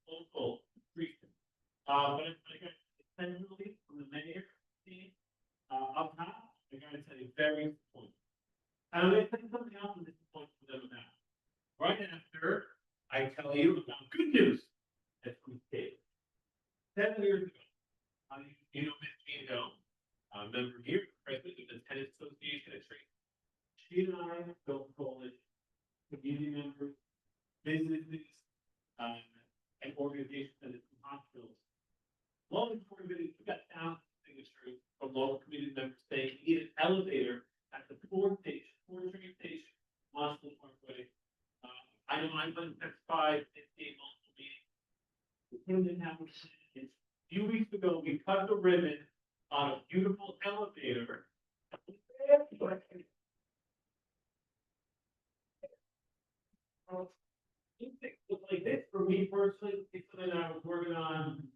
local briefing. But I got essentially from the mayor team up top, I gotta tell you, very important. And I'm gonna tell you something else I'm disappointed with them about. Right after I tell you about good news at Food State. 7 years ago, you know Miss Gino, member here, president of the Tennis Association at Tracy. She and I built a coalition, community members, businesses, and organizations and hospitals. Long and short of it, we got thousands of signatures from local community members saying we need an elevator at the fourth train station, Washington Parkway. I know I'm going to testify in multiple meetings. We couldn't happen. A few weeks ago, we cut the ribbon on a beautiful elevator. look like this, for me personally, it's something that I was working on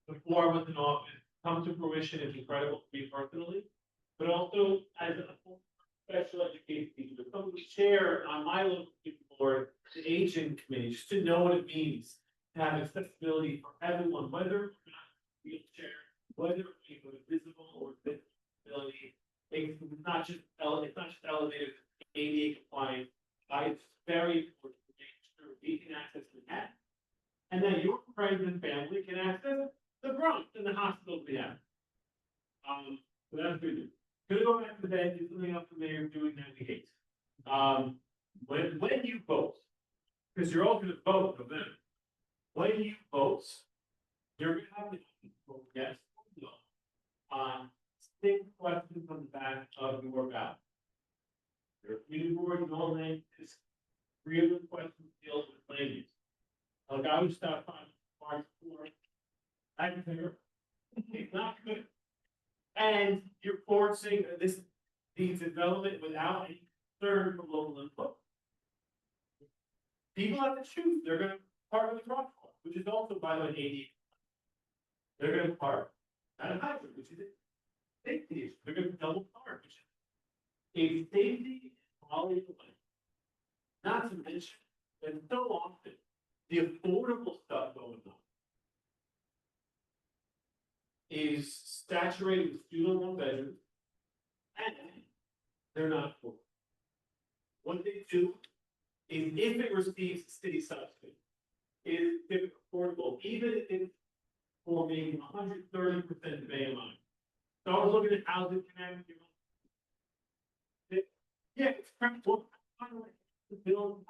before I was in office, come to fruition, it's incredible for me personally. But also as a special education teacher, to come to chair on my local board, the aging committee, just to know what it means to have accessibility for everyone, whether or not wheelchair, whether people are visible or disability. It's not just elevated, ADA compliant, it's very important to make sure we can access the net. And then your friends and family can access the Bronx and the hospitals we have. So that's good. Gonna go back to bed, do something else the mayor doing that we hate. When you vote, because you're all gonna vote for them. When you vote, you're gonna have to vote yes or no on 6 questions on the back of your ballot. Your community board, no land, is 3 of the questions deals with land use. Like I would stop on March 4th. I can figure it's not good. And you're forcing the development without any concern for local input. People have to choose, they're gonna park in the crosswalk, which is also by the way, 80. They're gonna park at a hydrant, which is a safety issue, they're gonna double park, which is a safety and quality of life. Not to mention, that so often, the affordable stuff going on is saturated with student one bedrooms, and they're not affordable. What they do is if it receives city subsidy, is if it's affordable, even if it's for maybe 130% of AMI. So I was looking at Housing Connect, yeah, it's crap, well, I don't like the bill. I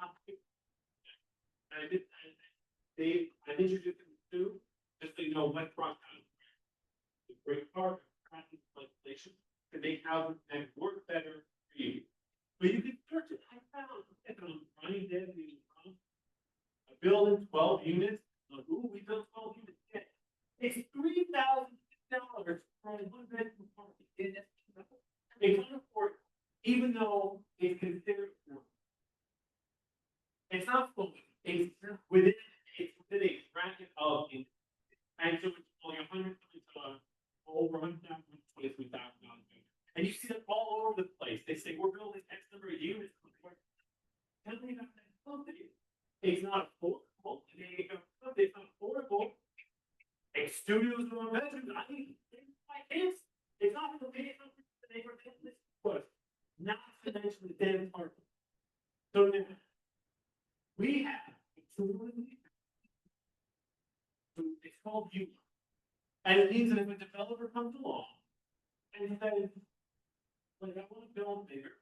introduced them to, just so you know, West Bronx County. The great part of crafting legislation to make housing connect work better for you. But you can search it. I found it on running dead a building 12 units. Like, ooh, we built 12 units. Yeah. It's $3,000 for a 1-bedroom apartment. They can't afford it, even though it's considered affordable. It's not full. It's within a bracket of, and so it's only over $123,000. And you see that all over the place. They say we're building X number of units. Tell me about that company. It's not affordable. It's not affordable. A studio's one bedroom. I mean, my kids. It's not for me. It's not for the neighborhood. But not to mention the damn parking. So now we have it's called you. And it means that if a developer comes along and says, like, I want to build bigger,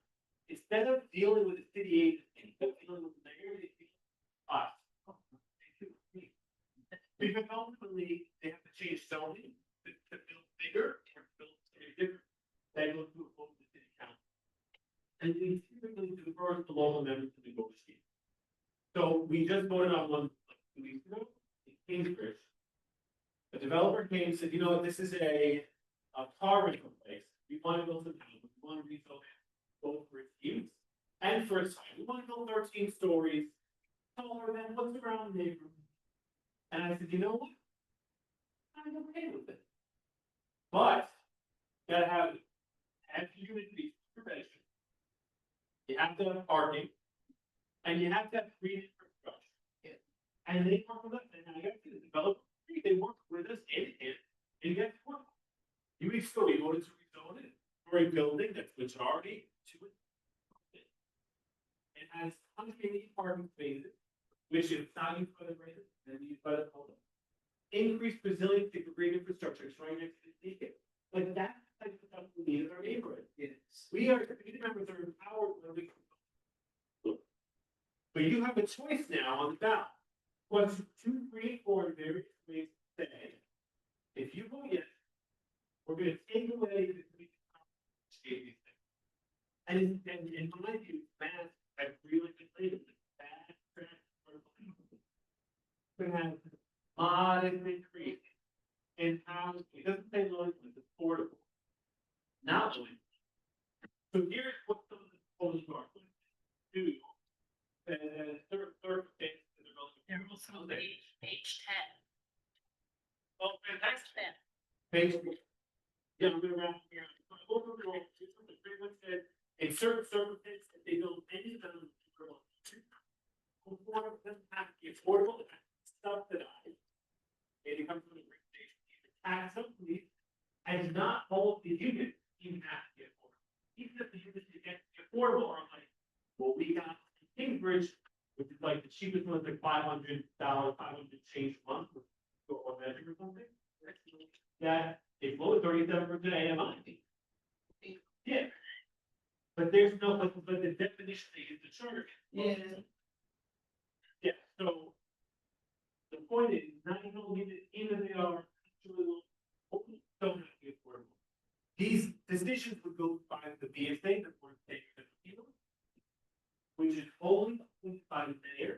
instead of dealing with the city agency, instead of dealing with the mayor, they deal with us. Because ultimately, they have to change zoning to build bigger or build bigger. They go through a vote of the city council. And they typically defer to local members to negotiate. So we just voted on one like 2 weeks ago in Cambridge. A developer came and said, you know what, this is a car rental place. We want to build some houses. We want to rebuild it both for its use and for its time. We want to build 13 stories taller than what's around the neighborhood. And I said, you know what? I'm okay with it. But you gotta have unity prevention. You have to have parking, and you have to have free infrastructure. Yeah. And they work with us, and I got to develop. They work with us and guess what? 2 weeks ago, we voted to rezone it for a building that's majority to it. It has 180 parking spaces, which is not used by the residents and used by the public. Increased resiliency for green infrastructure, it's right next to the beacon. Like that's the type of stuff we need in our neighborhood. Yes. We are, community members are empowered when we. But you have a choice now on the ballot. What's 2, 3, 4 various ways to say, if you vote yes, we're going to take away the community these things. And in my view, math, I've really been later. Bad we have modest increase in housing. It doesn't say low, it's affordable. Not low. So here's what some of the proposals are. Do third phase of the development. through page 10. Oh, fantastic. Thanks. Yeah, I'm gonna wrap here. Overall, just what the framework said, in certain circumstances, if they build any of them, affordable, doesn't have to be affordable, it has to be subsidized. And it comes from the recommendation, the tax subsidy, and not all of the units even have to be affordable. Even if the units get affordable are like, well, we got Cambridge, which is like the cheapest one, like $500, 500 change a month, or measure or something. That it's low 37% AMI. Yeah. But there's no, but the definition they use the charter. Yeah. Yeah, so. The point is, not even they are actually don't have to be affordable. These decisions would go by the BSA, the Board of State Appeals, which is only appointed by the mayor,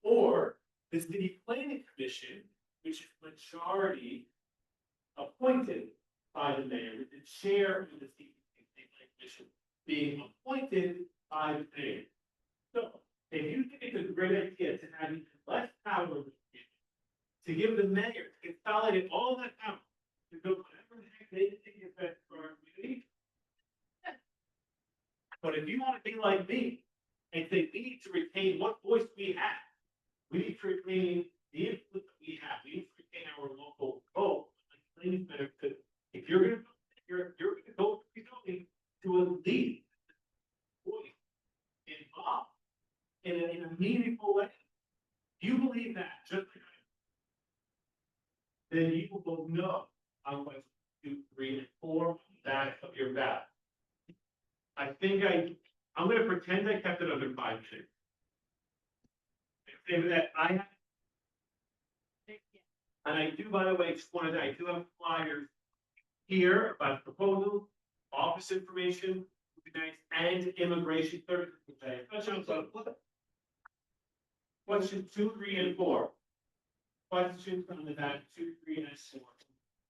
or the city planning commission, which is majority appointed by the mayor, with the chair of the city planning commission being appointed by the mayor. So, if you think it's a great idea to have even less power to give the mayor to consolidate all that power to go whatever the heck they think is best for our community. But if you want to be like me and say we need to retain what voice we have, we need to retain the influence that we have, we need to retain our local vote. Like, if you're going to go to a lead voice involved in a meaningful way. You believe that just like then you will vote no on question 2, 3, and 4 back of your ballot. I think I'm going to pretend I kept it under 5 minutes. Say that I have, and I do, by the way, just wanted to, I do have flyers here about proposals, office information, and immigration services. Question 2, 3, and 4. Questions on the back 2, 3, and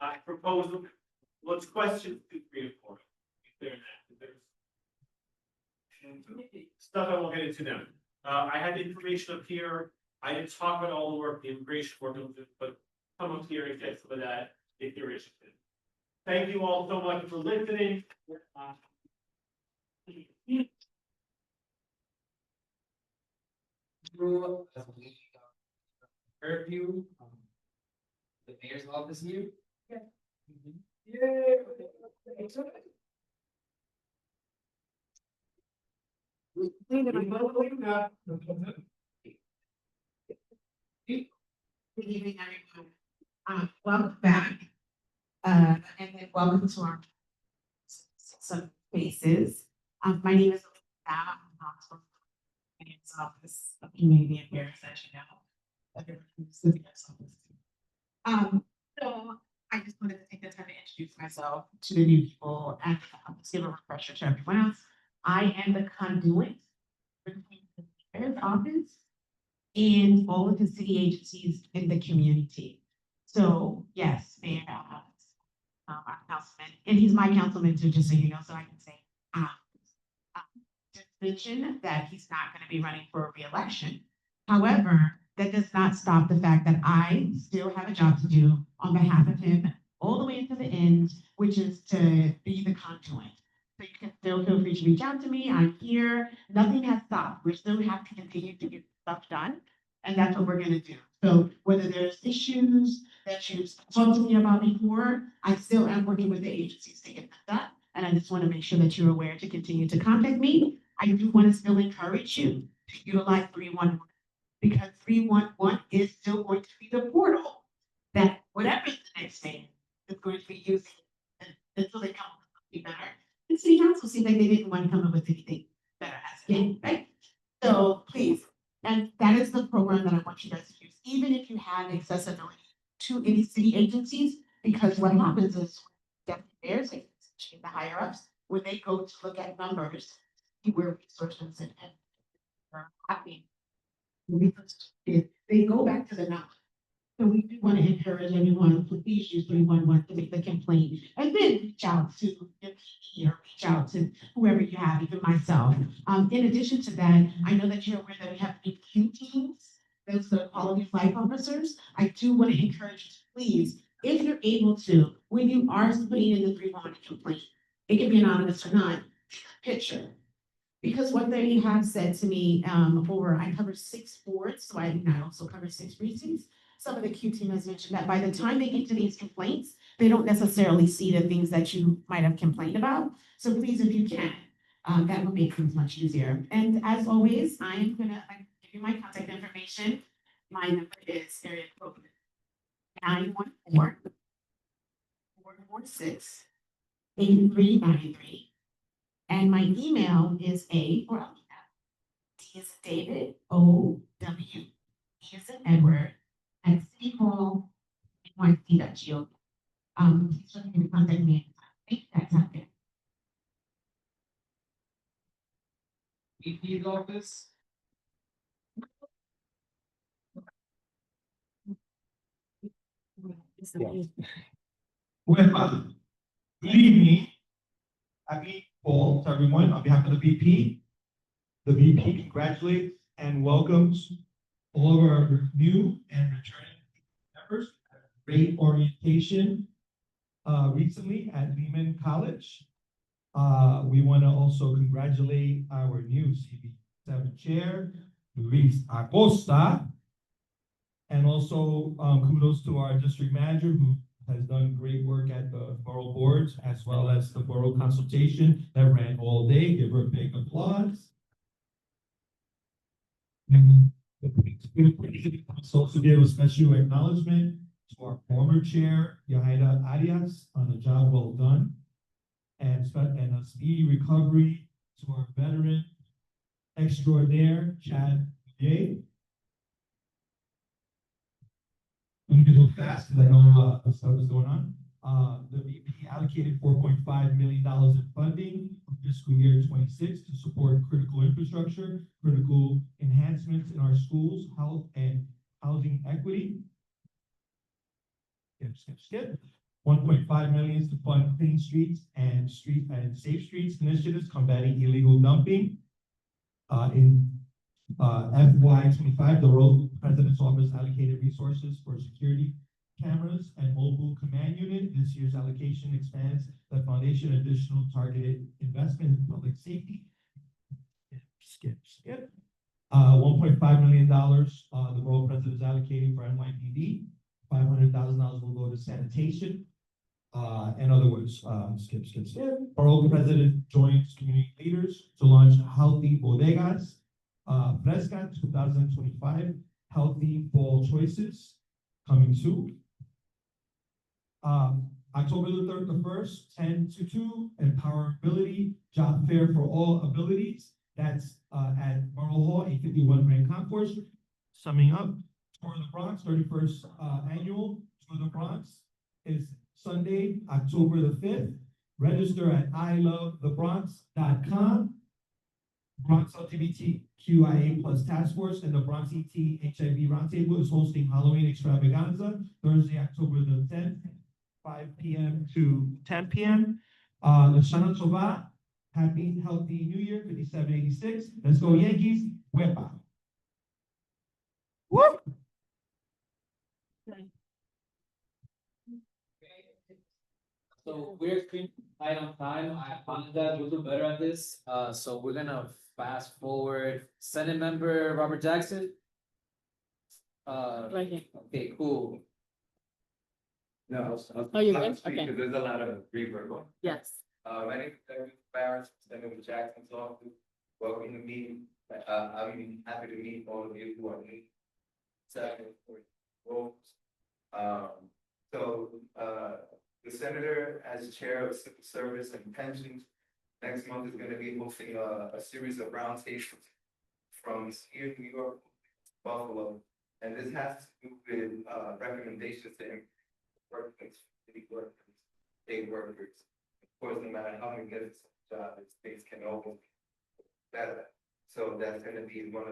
4. Proposal. What's question 2, 3, and 4? There's stuff I won't get into now. I had information up here. I didn't talk about all the work, the immigration work, but come up here and get some of that if you're interested. Thank you all so much for listening. Curfew, the mayor's office view. Good evening, everyone. Welcome back. And then welcome to our some faces. My name is Mayor's Office of Community Affairs, as you know. So I just wanted to take the time to introduce myself to the new people and just give a refresher to everyone else. I am the conduit between the mayor's office and all of the city agencies in the community. So yes, Mayor, our councilman, and he's my councilman too, just so you know, so I can say, just mention that he's not going to be running for a re-election. However, that does not stop the fact that I still have a job to do on behalf of him all the way to the end, which is to be the conduit. So you can still feel free to reach out to me. I'm here. Nothing has stopped. We still have to continue to get stuff done. And that's what we're going to do. So whether there's issues that you've talked to me about before, I still am working with the agencies to get that done. And I just want to make sure that you're aware to continue to contact me. I do want to still encourage you to utilize 311 because 311 is still going to be the portal that whatever the next thing is going to be using until they come up with something better. And city council seems like they didn't want to come up with anything better as yet, right? So please, and that is the program that I want you guys to use, even if you have accessibility to any city agencies, because what happens is that there's the higher ups, when they go to look at numbers, see where resources and are happening. They go back to the numbers. So we do want to encourage everyone to please use 311 to make the complaint and then reach out to your PD or reach out to whoever you have, even myself. In addition to that, I know that you're aware that we have EQ teams those that are quality of life officers, I do want to encourage you to please, if you're able to, when you are putting in the 311 complaint, it can be anonymous or not, picture. Because what they have said to me, I cover 6 wards, so I also cover 6 precincts. Some of the Q team has mentioned that by the time they get to these complaints, they don't necessarily see the things that you might have complained about. So please, if you can, that will make things much easier. And as always, I am gonna give you my contact information. My number is area code 914-446-8393. And my email is D is David, OW, E is in Edward, at cityhall.nyc.gov. Please feel free to contact me. Thank you, that's happening. VP's office. Well, good evening. Happy fall to everyone on behalf of the VP. The VP congratulates and welcomes all of our new and returning members. Great orientation recently at Lehman College. We want to also congratulate our new CB7 chair, Luis Acosta. And also kudos to our district manager who has done great work at the borough boards as well as the borough consultation that ran all day. Give her a big applause. And also give a special acknowledgement to our former chair, Yahaira Arias, on a job well done. And a speedy recovery to our veteran extraordinaire, Chad Yeh. Let me go fast because I know stuff is going on. The VP allocated $4.5 million in funding for fiscal year 26 to support critical infrastructure, critical enhancements in our schools, health, and housing equity. Skip. 1.5 million to fund clean streets and safe streets initiatives combating illegal dumping. In FY25, the borough president's office allocated resources for security cameras and mobile command unit. This year's allocation expands the foundation additional targeted investment in public safety. Skip. $1.5 million the borough president is allocating for NYPD. $500,000 will go to sanitation. In other words, skip. Borough president joins community leaders to launch Healthy Bodegas. Fresca 2025 Healthy Fall Choices coming soon. October the 1st, 10 to 2, Empowerability Job Fair for All Abilities. That's at Borough Hall, 851 Grand Concourse. Summing up, Tour of the Bronx, 31st annual Tour of the Bronx is Sunday, October the 5th. Register at ilovethebronx.com. Bronx LGBTQIA plus task force and the Bronx ET HIV Roundtable is hosting Halloween extravaganza Thursday, October the 10th, 5 p.m. to 10 p.m. Lashana Tova, happy, healthy New Year, 5786. Let's go Yankees, Wepa. Woo! So we're tight on time. I apologize. We'll do better at this. So we're gonna fast forward. Senate member Robert Jackson. Right here. Okay, cool. No, Oh, you're good? Okay. because there's a lot of reverb on. Yes. My name is David Barris, Senator Jackson's office. Welcome to meet. I'm happy to meet all of you who are new. Second, roles. The senator, as chair of civil service and pensions, next month is going to be hosting a series of roundtables from here, New York, Buffalo, and this has to do with recommendations to workplace, city workers, state workers. Of course, no matter how magnificent the job is, things can always be better. So that's going to be one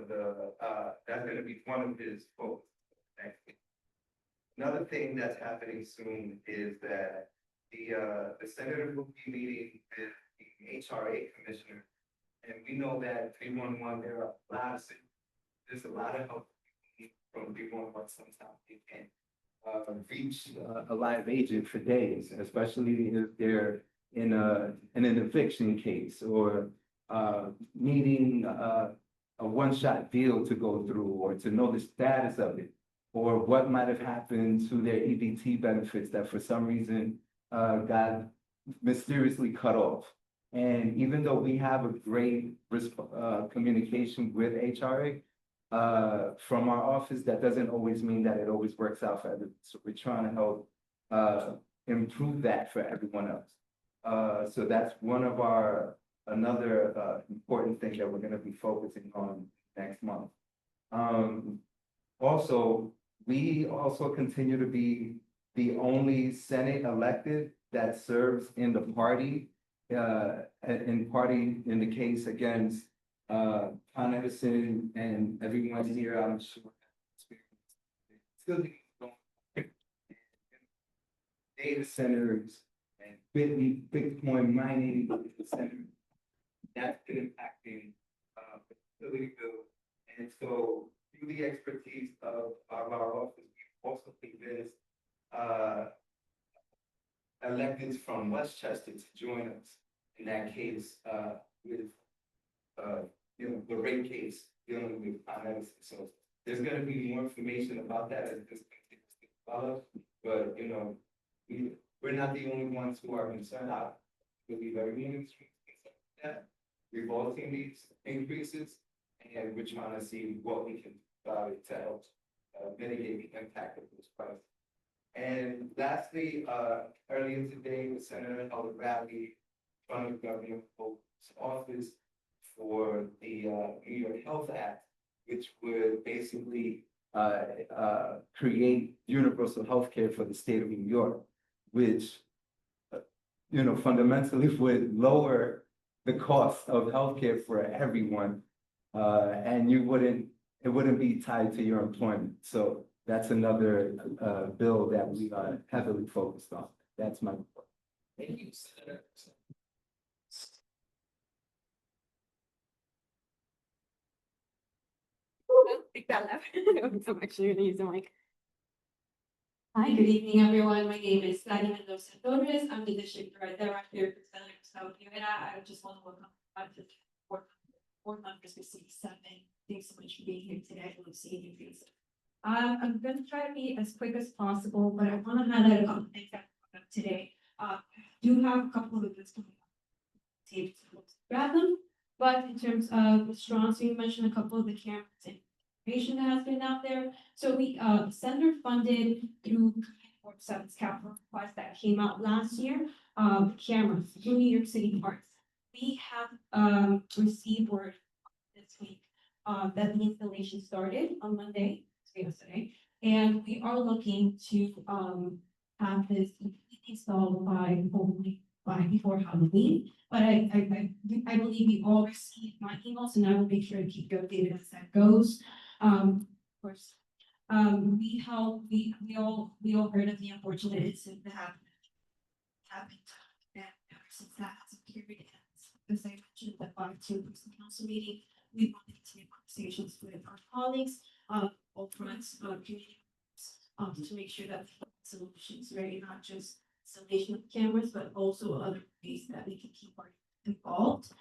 of his goals. Another thing that's happening soon is that the senator will be meeting with the HRA commissioner, and we know that 311 there's a lot of help from day one, but sometimes they can't reach a live agent for days, especially if they're in an eviction case or needing a one-shot deal to go through or to know the status of it, or what might have happened to their EBT benefits that for some reason got mysteriously cut off. And even though we have a great communication with HRA from our office, that doesn't always mean that it always works out for everyone. So we're trying to help improve that for everyone else. So that's one of another important thing that we're gonna be focusing on next month. Also, we also continue to be the only Senate elected that serves in the party, in the case against Con Edison and everyone here, I'm sure. Still data centers and Bitcoin mining centers. That's been impacting the utility bill. And so through the expertise of our office, we also convinced electeds from Westchester to join us in that case with the rate case dealing with finances. So there's going to be more information about that as this continues to develop. But we're not the only ones who are concerned. We'll be very meaningful that. We've all seen these increases, and we're trying to see what we can do about it to help mitigate the impact of this price. And lastly, earlier today, the Senator held a rally in front of Governor Holt's office for the New York Health Act, which would basically create universal health care for the state of New York, which fundamentally would lower the cost of healthcare for everyone, and it wouldn't be tied to your employment. So that's another bill that we are heavily focused on. That's my report. Thank you, Senator. Take that left. I'm actually gonna use the mic. Hi, good evening, everyone. My name is Lani Mendoza Torres. I'm the district director for Senator Gustavo Rivera. I just want to welcome board members to C7. Thanks so much for being here today. I love seeing you faces. I'm going to try to be as quick as possible, but I want to highlight a couple of things that come up today. Do have a couple of events coming up. Tape to grab them, but in terms of restaurants, you mentioned a couple of the cameras and information that has been out there. So we Senator funded through 7's capital request that came out last year, cameras through New York City parks. We have received word this week that the installation started on Monday, yesterday, and we are looking to have this installed before Halloween. But I believe we all received my emails, and I will make sure to keep you updated as that goes. Of course, we all heard of the unfortunate incident that happened, and ever since that has appeared, as I mentioned, the 5-2 council meeting, we want to continue conversations with our colleagues, all fronts, community, to make sure that the solutions, right, not just installation of cameras, but also other ways that we can keep our involved.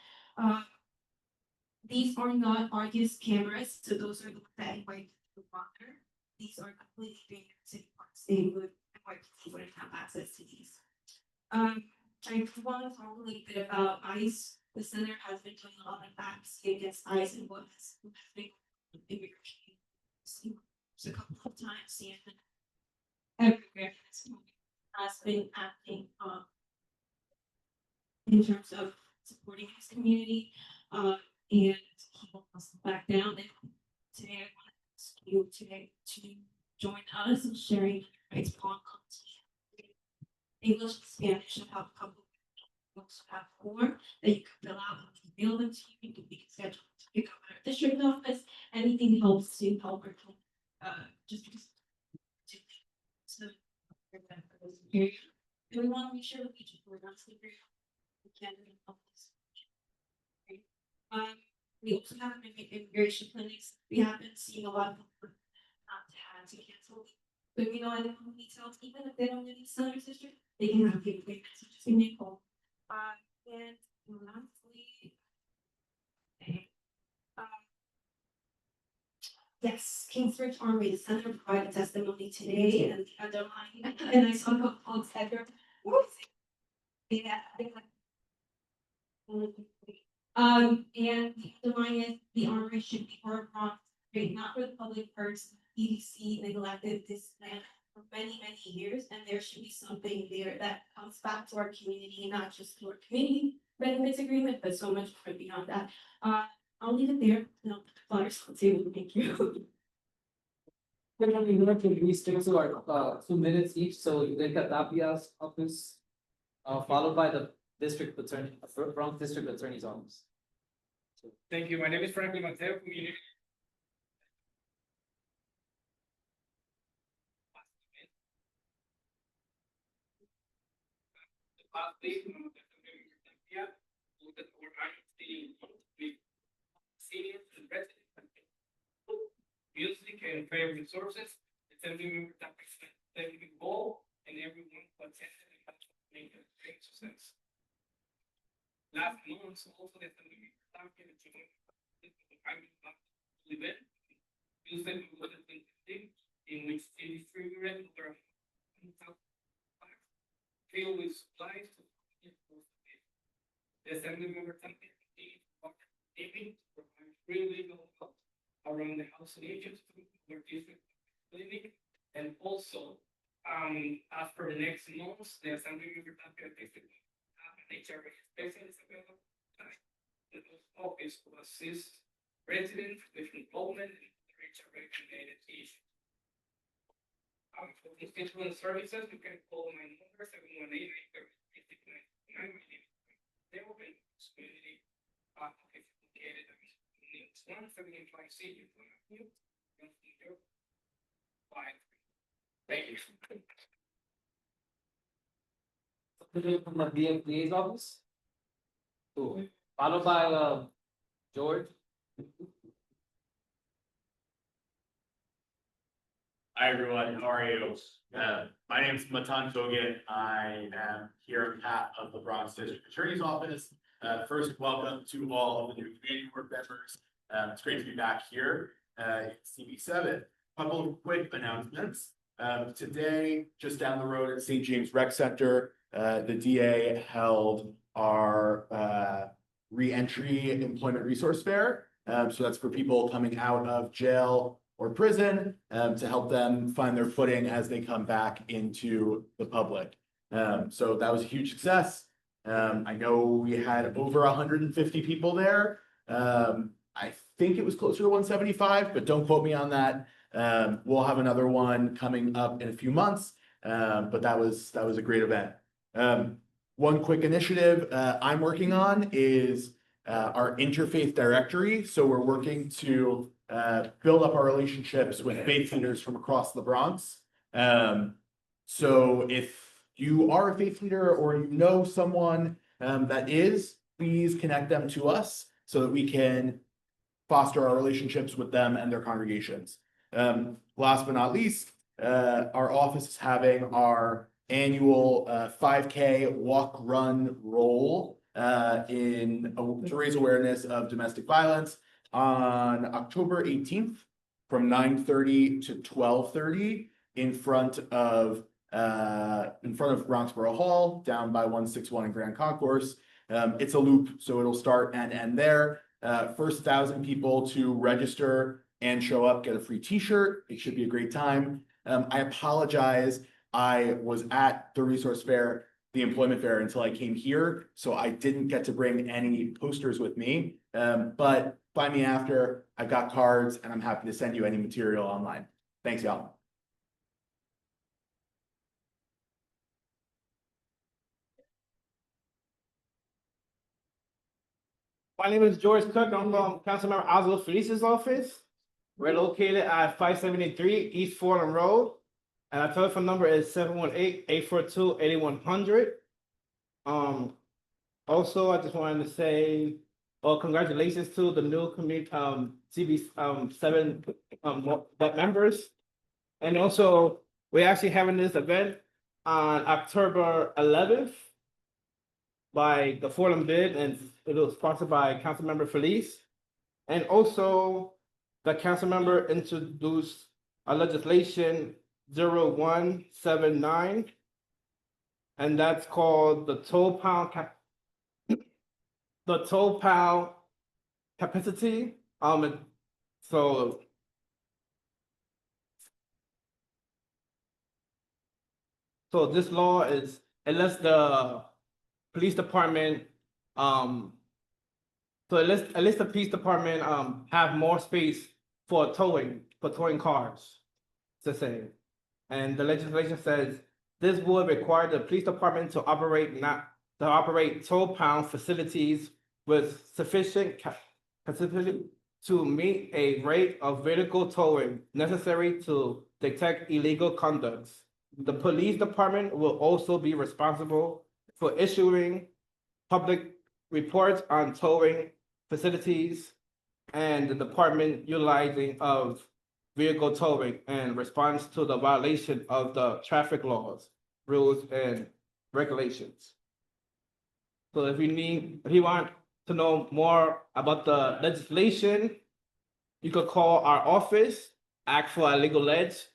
These are not Argus cameras, so those are the ones that NYPD would monitor. These are completely being city parks. They would NYPD wouldn't have access to these. I want to talk a little bit about ICE. The center has been doing a lot of advocacy against ICE and what has been immigration. A couple of times, CNN everywhere has been acting in terms of supporting his community, and he won't back down. And today I want to ask you today to join us in sharing rights upon English and Spanish. I have a couple of books have form that you can fill out and mail them to you. We can schedule to pick up at our district office. Anything helps to help our just because so we want to make sure that we keep our guns we can help this. We also have immigration clinics. We have been seeing a lot of to cancel. But you know, I don't need to, even if they don't live in the Center District, they can have paid payments, so just give me a call. And lastly. Yes, Kingsbridge Armory, the center provided testimony today and the underlying, and I saw a couple folks that they're. Yeah, and the underlying is the armory should be for Bronx, right, not for the public purse. EDC neglected this land for many, many years, and there should be something there that comes back to our community, not just to our community benefits agreement, but so much more beyond that. I'll leave it there. No, flyers on the table. Thank you. We're going to stick to our 2 minutes each, so Eureka Tapia's office, followed by the district attorney, Bronx District Attorney's office. Thank you. My name is Franklin Mateo, community. Last day, seniors and residents. Music and fair resources, assembly member that present the goal, and everyone who attended and helped make a great success. Last month, also the assembly member that came to the event, used them with a thing in which 83 regular filled with supplies to the assembly member that came provide free legal help around the house and agents for district clinic, and also, as for the next months, the assembly member that basically an HRA specialist available. The office to assist residents with enrollment in HRA related issues. For constituent services, you can call my number 718-830-5699. They will be community located at 175C. Thank you. From the BMPA's office. Cool. Followed by George. Hi, everyone. How are you? My name is Matan Togan. I am here on behalf of the Bronx District Attorney's Office. First, welcome to all of the new community work members. It's great to be back here at CB7. Couple of quick announcements. Today, just down the road at St. James Rec Center, the DA held our re-entry employment resource fair. So that's for people coming out of jail or prison to help them find their footing as they come back into the public. So that was a huge success. I know we had over 150 people there. I think it was closer to 175, but don't quote me on that. We'll have another one coming up in a few months, but that was a great event. One quick initiative I'm working on is our interfaith directory. So we're working to build up our relationships with faith leaders from across the Bronx. So if you are a faith leader or you know someone that is, please connect them to us so that we can foster our relationships with them and their congregations. Last but not least, our office is having our annual 5K walk, run, roll to raise awareness of domestic violence on October 18th from 9:30 to 12:30 in front of Bronxborough Hall down by 161 in Grand Concourse. It's a loop, so it'll start and end there. First 1,000 people to register and show up get a free t-shirt. It should be a great time. I apologize. I was at the resource fair, the employment fair, until I came here, so I didn't get to bring any posters with me. But find me after. I've got cards, and I'm happy to send you any material online. Thanks, y'all. My name is George Cook. I'm from Councilmember Oslo Felice's office. We're located at 573 East Fordham Road. And our telephone number is 718-842-8100. Also, I just wanted to say, congratulations to the new community CB7 members. And also, we're actually having this event on October 11th by the Forum Bid, and it was sponsored by Councilmember Felice. And also, the council member introduced a legislation 0179, and that's called the toll pound capacity. So this law is, it lets the police department, so it lets the police department, have more space for towing cars, to say. And the legislation says this would require the police department to operate tow pound facilities with sufficient capacity to meet a rate of vertical towing necessary to detect illegal conducts. The police department will also be responsible for issuing public reports on towing facilities and the department utilizing of vehicle towing in response to the violation of the traffic laws, rules, and regulations. So if you want to know more about the legislation, you could call our office, ask for a legal edge.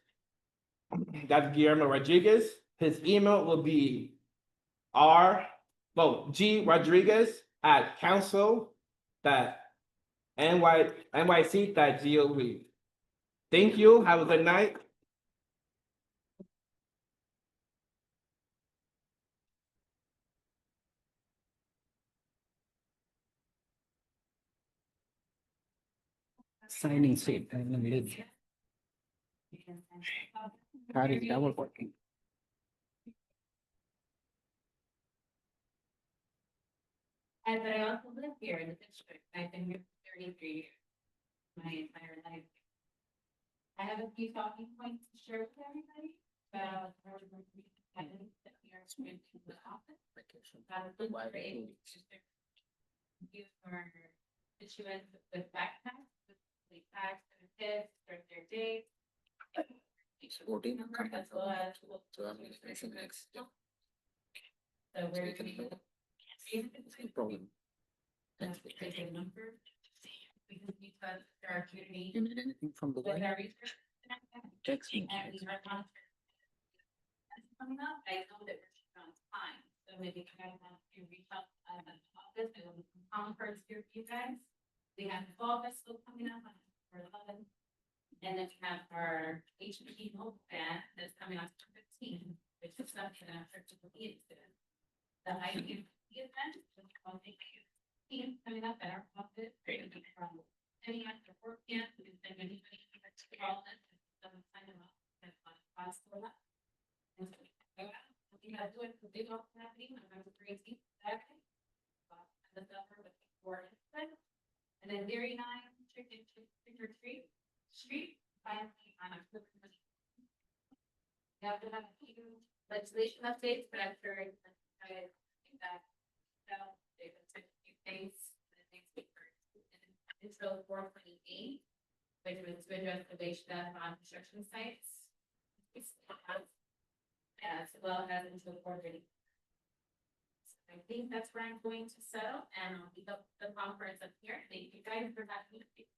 That's Guillermo Rodriguez. His email will be gyrdriguez@council.nyc.gov. Thank you. Have a good night. Signing sheet and then lid. Got it, double working. And I also live here in the district. I've been here for 33 years, my entire life. I have a few talking points to share with everybody about how we're going to be dependent that we are experiencing in the office. Use our issuance with backpacks, with sleep packs for the kids, start their day. As well as. So we're gonna. Same problem. That's the big number. Because our community. Anything from the With way? our research. Texting. And we are monitoring. That's coming up, I know that we're on time, so maybe you guys want to reach out to the office, and we'll conference here for you guys. We have the fall festival coming up on October 11th. And then we have our HPP mobile band that's coming on October 15th, which is something that I'm sure to be incident. The IQ event, which will make you team coming up at our office. From any after work camp, we can send anybody to call us, sign them up. That's on class for that. And so, we gotta do it for big off happening, November 13th, Saturday. The summer with four incidents. And then Dairy 9, trick or treat, street, finally on October 20th. We have to have a few legislation updates, but I'm sure it's excited that. So, they've been a few things, and things Intro 428, which was to address the wage theft on construction sites. As well as into 430. I think that's where I'm going to settle, and I'll keep up the conference up here. Thank you guys for having me.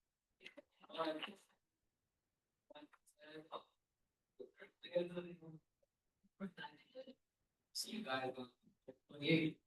See you guys on 28.